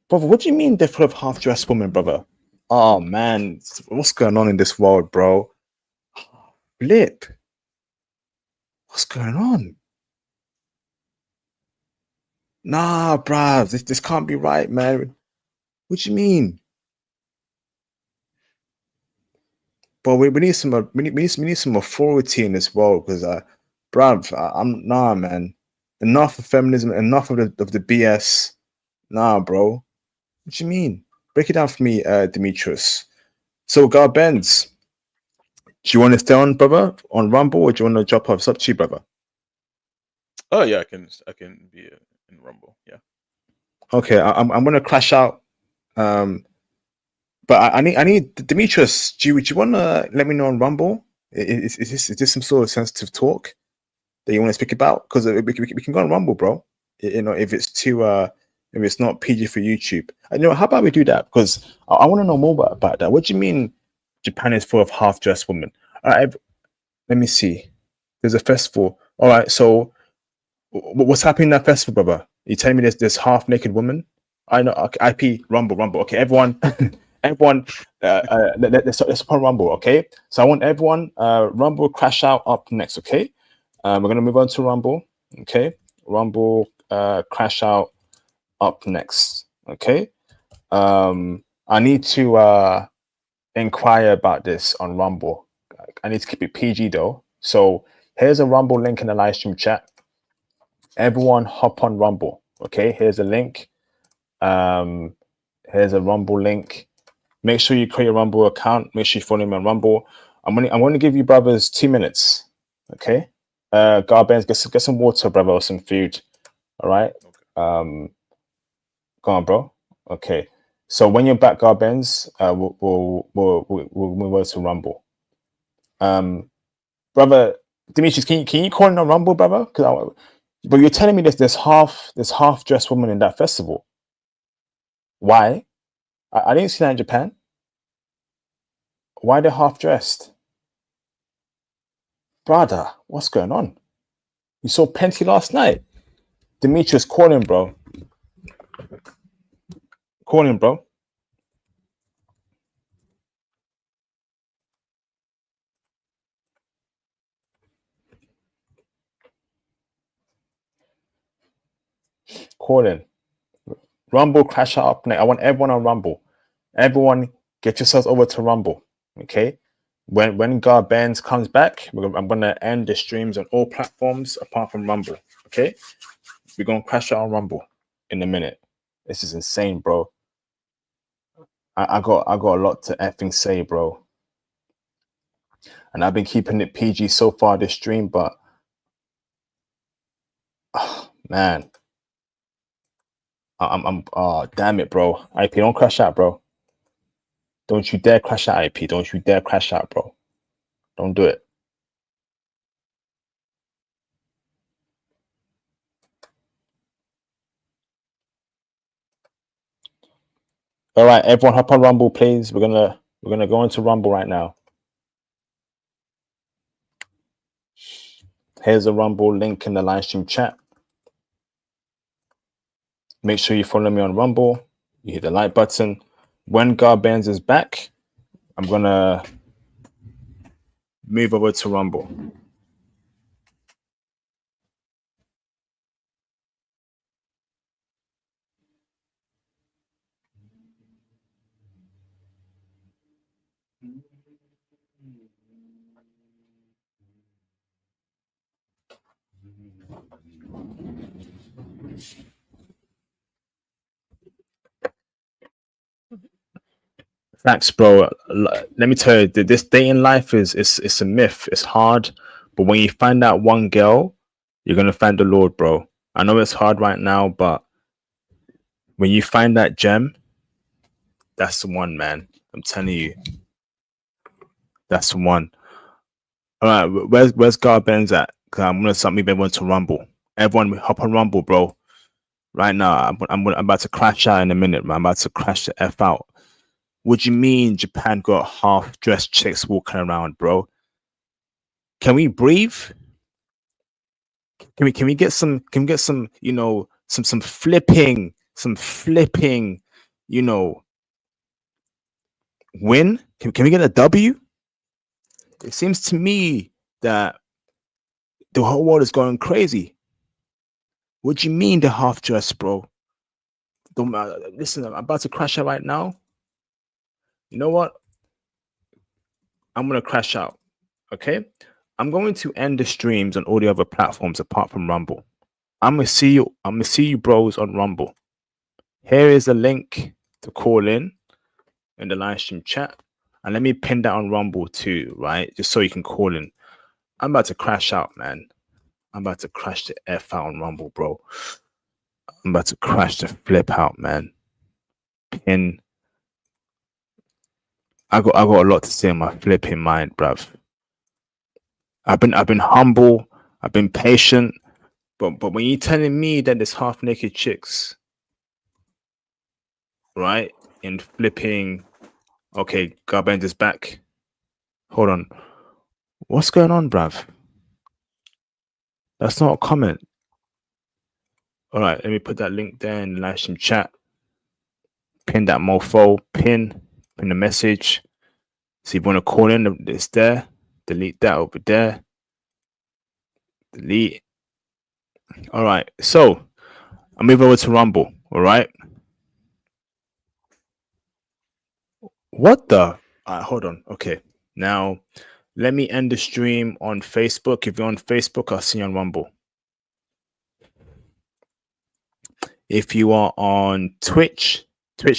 Brother, what do you mean they're full of half-dressed women, brother? Oh, man, what's going on in this world, bro? Flip. What's going on? Nah, bruv, this can't be right, man. What do you mean? But we need some we need some authority in this world because bruv, I'm nah, man. Enough of feminism, enough of the BS. Nah, bro. What do you mean? Break it down for me, Demetrius. So Garbens, do you want to stay on, brother, on Rumble, or do you want to drop off? It's up to you, brother. Oh yeah, I can be in Rumble. Yeah. Okay, I'm gonna crash out. But I need Demetrius. Do you want to let me know on Rumble? Is this some sort of sensitive talk that you want to speak about? Because we can go on Rumble, bro. If it's too if it's not PG for YouTube. How about we do that? Because I want to know more about that. What do you mean Japan is full of half-dressed women? All right, let me see. There's a festival. All right, so what's happening at that festival, brother? You telling me there's half-naked women? I know. Okay, IP Rumble. Okay, everyone. Everyone, let's put Rumble, okay? So I want everyone, Rumble crash out up next, okay? We're gonna move on to Rumble, okay? Rumble crash out up next, okay? I need to inquire about this on Rumble. I need to keep it PG though. So here's a Rumble link in the live stream chat. Everyone hop on Rumble, okay? Here's a link. Here's a Rumble link. Make sure you create a Rumble account. Make sure you follow me on Rumble. I'm going to give you brothers 2 minutes. Okay. Garbens, get some water, brother, or some food. All right. Okay. Go on, bro. Okay. So when you're back, Garbens, we'll move over to Rumble. Brother Demetrius, can you call in a Rumble, brother? But you're telling me there's half dressed woman in that festival. Why? I didn't see that in Japan. Why they're half dressed? Brother, what's going on? You saw Plenty last night. Demetrius, call him, bro. Call him, bro. Call him. Rumble, crash out up. I want everyone on Rumble. Everyone, get yourselves over to Rumble. Okay. When Garbens comes back, I'm gonna end the streams on all platforms apart from Rumble. Okay. We're gonna crash out on Rumble in a minute. This is insane, bro. I got a lot to effing say, bro. And I've been keeping it PG so far this stream, but man, I'm damn it, bro. IP, don't crash out, bro. Don't you dare crash out, IP. Don't you dare crash out, bro. Don't do it. All right, everyone, hop on Rumble, please. We're gonna go into Rumble right now. Here's the Rumble link in the live stream chat. Make sure you follow me on Rumble. You hit the like button. When Garbens is back, I'm gonna move over to Rumble. Facts, bro. Let me tell you, this day in life it's a myth. It's hard, but when you find that one girl, you're gonna find the Lord, bro. I know it's hard right now, but when you find that gem, that's the one, man. I'm telling you, that's the one. All right, where's Garbens at? Cause I'm gonna submit everyone to Rumble. Everyone, hop on Rumble, bro. Right now, I'm about to crash out in a minute, man. I'm about to crash the F out. What do you mean Japan got half-dressed chicks walking around, bro? Can we breathe? Can we get some, you know, some flipping, you know, win? Can we get a W? It seems to me that the whole world is going crazy. What do you mean the half-dressed, bro? Listen, I'm about to crash out right now. You know what? I'm gonna crash out. Okay. I'm going to end the streams on all the other platforms apart from Rumble. I'm gonna see you bros on Rumble. Here is a link to call in the live stream chat. And let me pin that on Rumble too, right? Just so you can call in. I'm about to crash out, man. I'm about to crash the F out on Rumble, bro. I'm about to crash the flip out, man. Pin. I got a lot to say in my flipping mind, bruv. I've been humble, I've been patient, but when you're telling me that there's half naked chicks, right? In flipping, okay, Garbens is back. Hold on. What's going on, bruv? That's not a comment. All right, let me put that link there in the live stream chat. Pin that mofo, pin the message. So if you want to call in, it's there. Delete that over there. Delete. All right, so I'll move over to Rumble. All right. What the? Hold on. Okay. Now, let me end the stream on Facebook. If you're on Facebook, I'll see you on Rumble. If you are on Twitch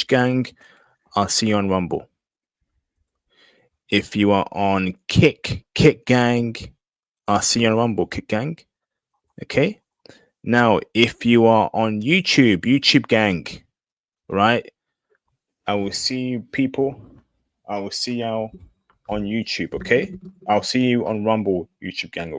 gang, I'll see you on Rumble. If you are on Kick Gang, I'll see you on Rumble, Kick Gang. Okay. Now, if you are on YouTube Gang, right? I will see you people. I will see y'all on YouTube, okay? I'll see you on Rumble, YouTube Gang.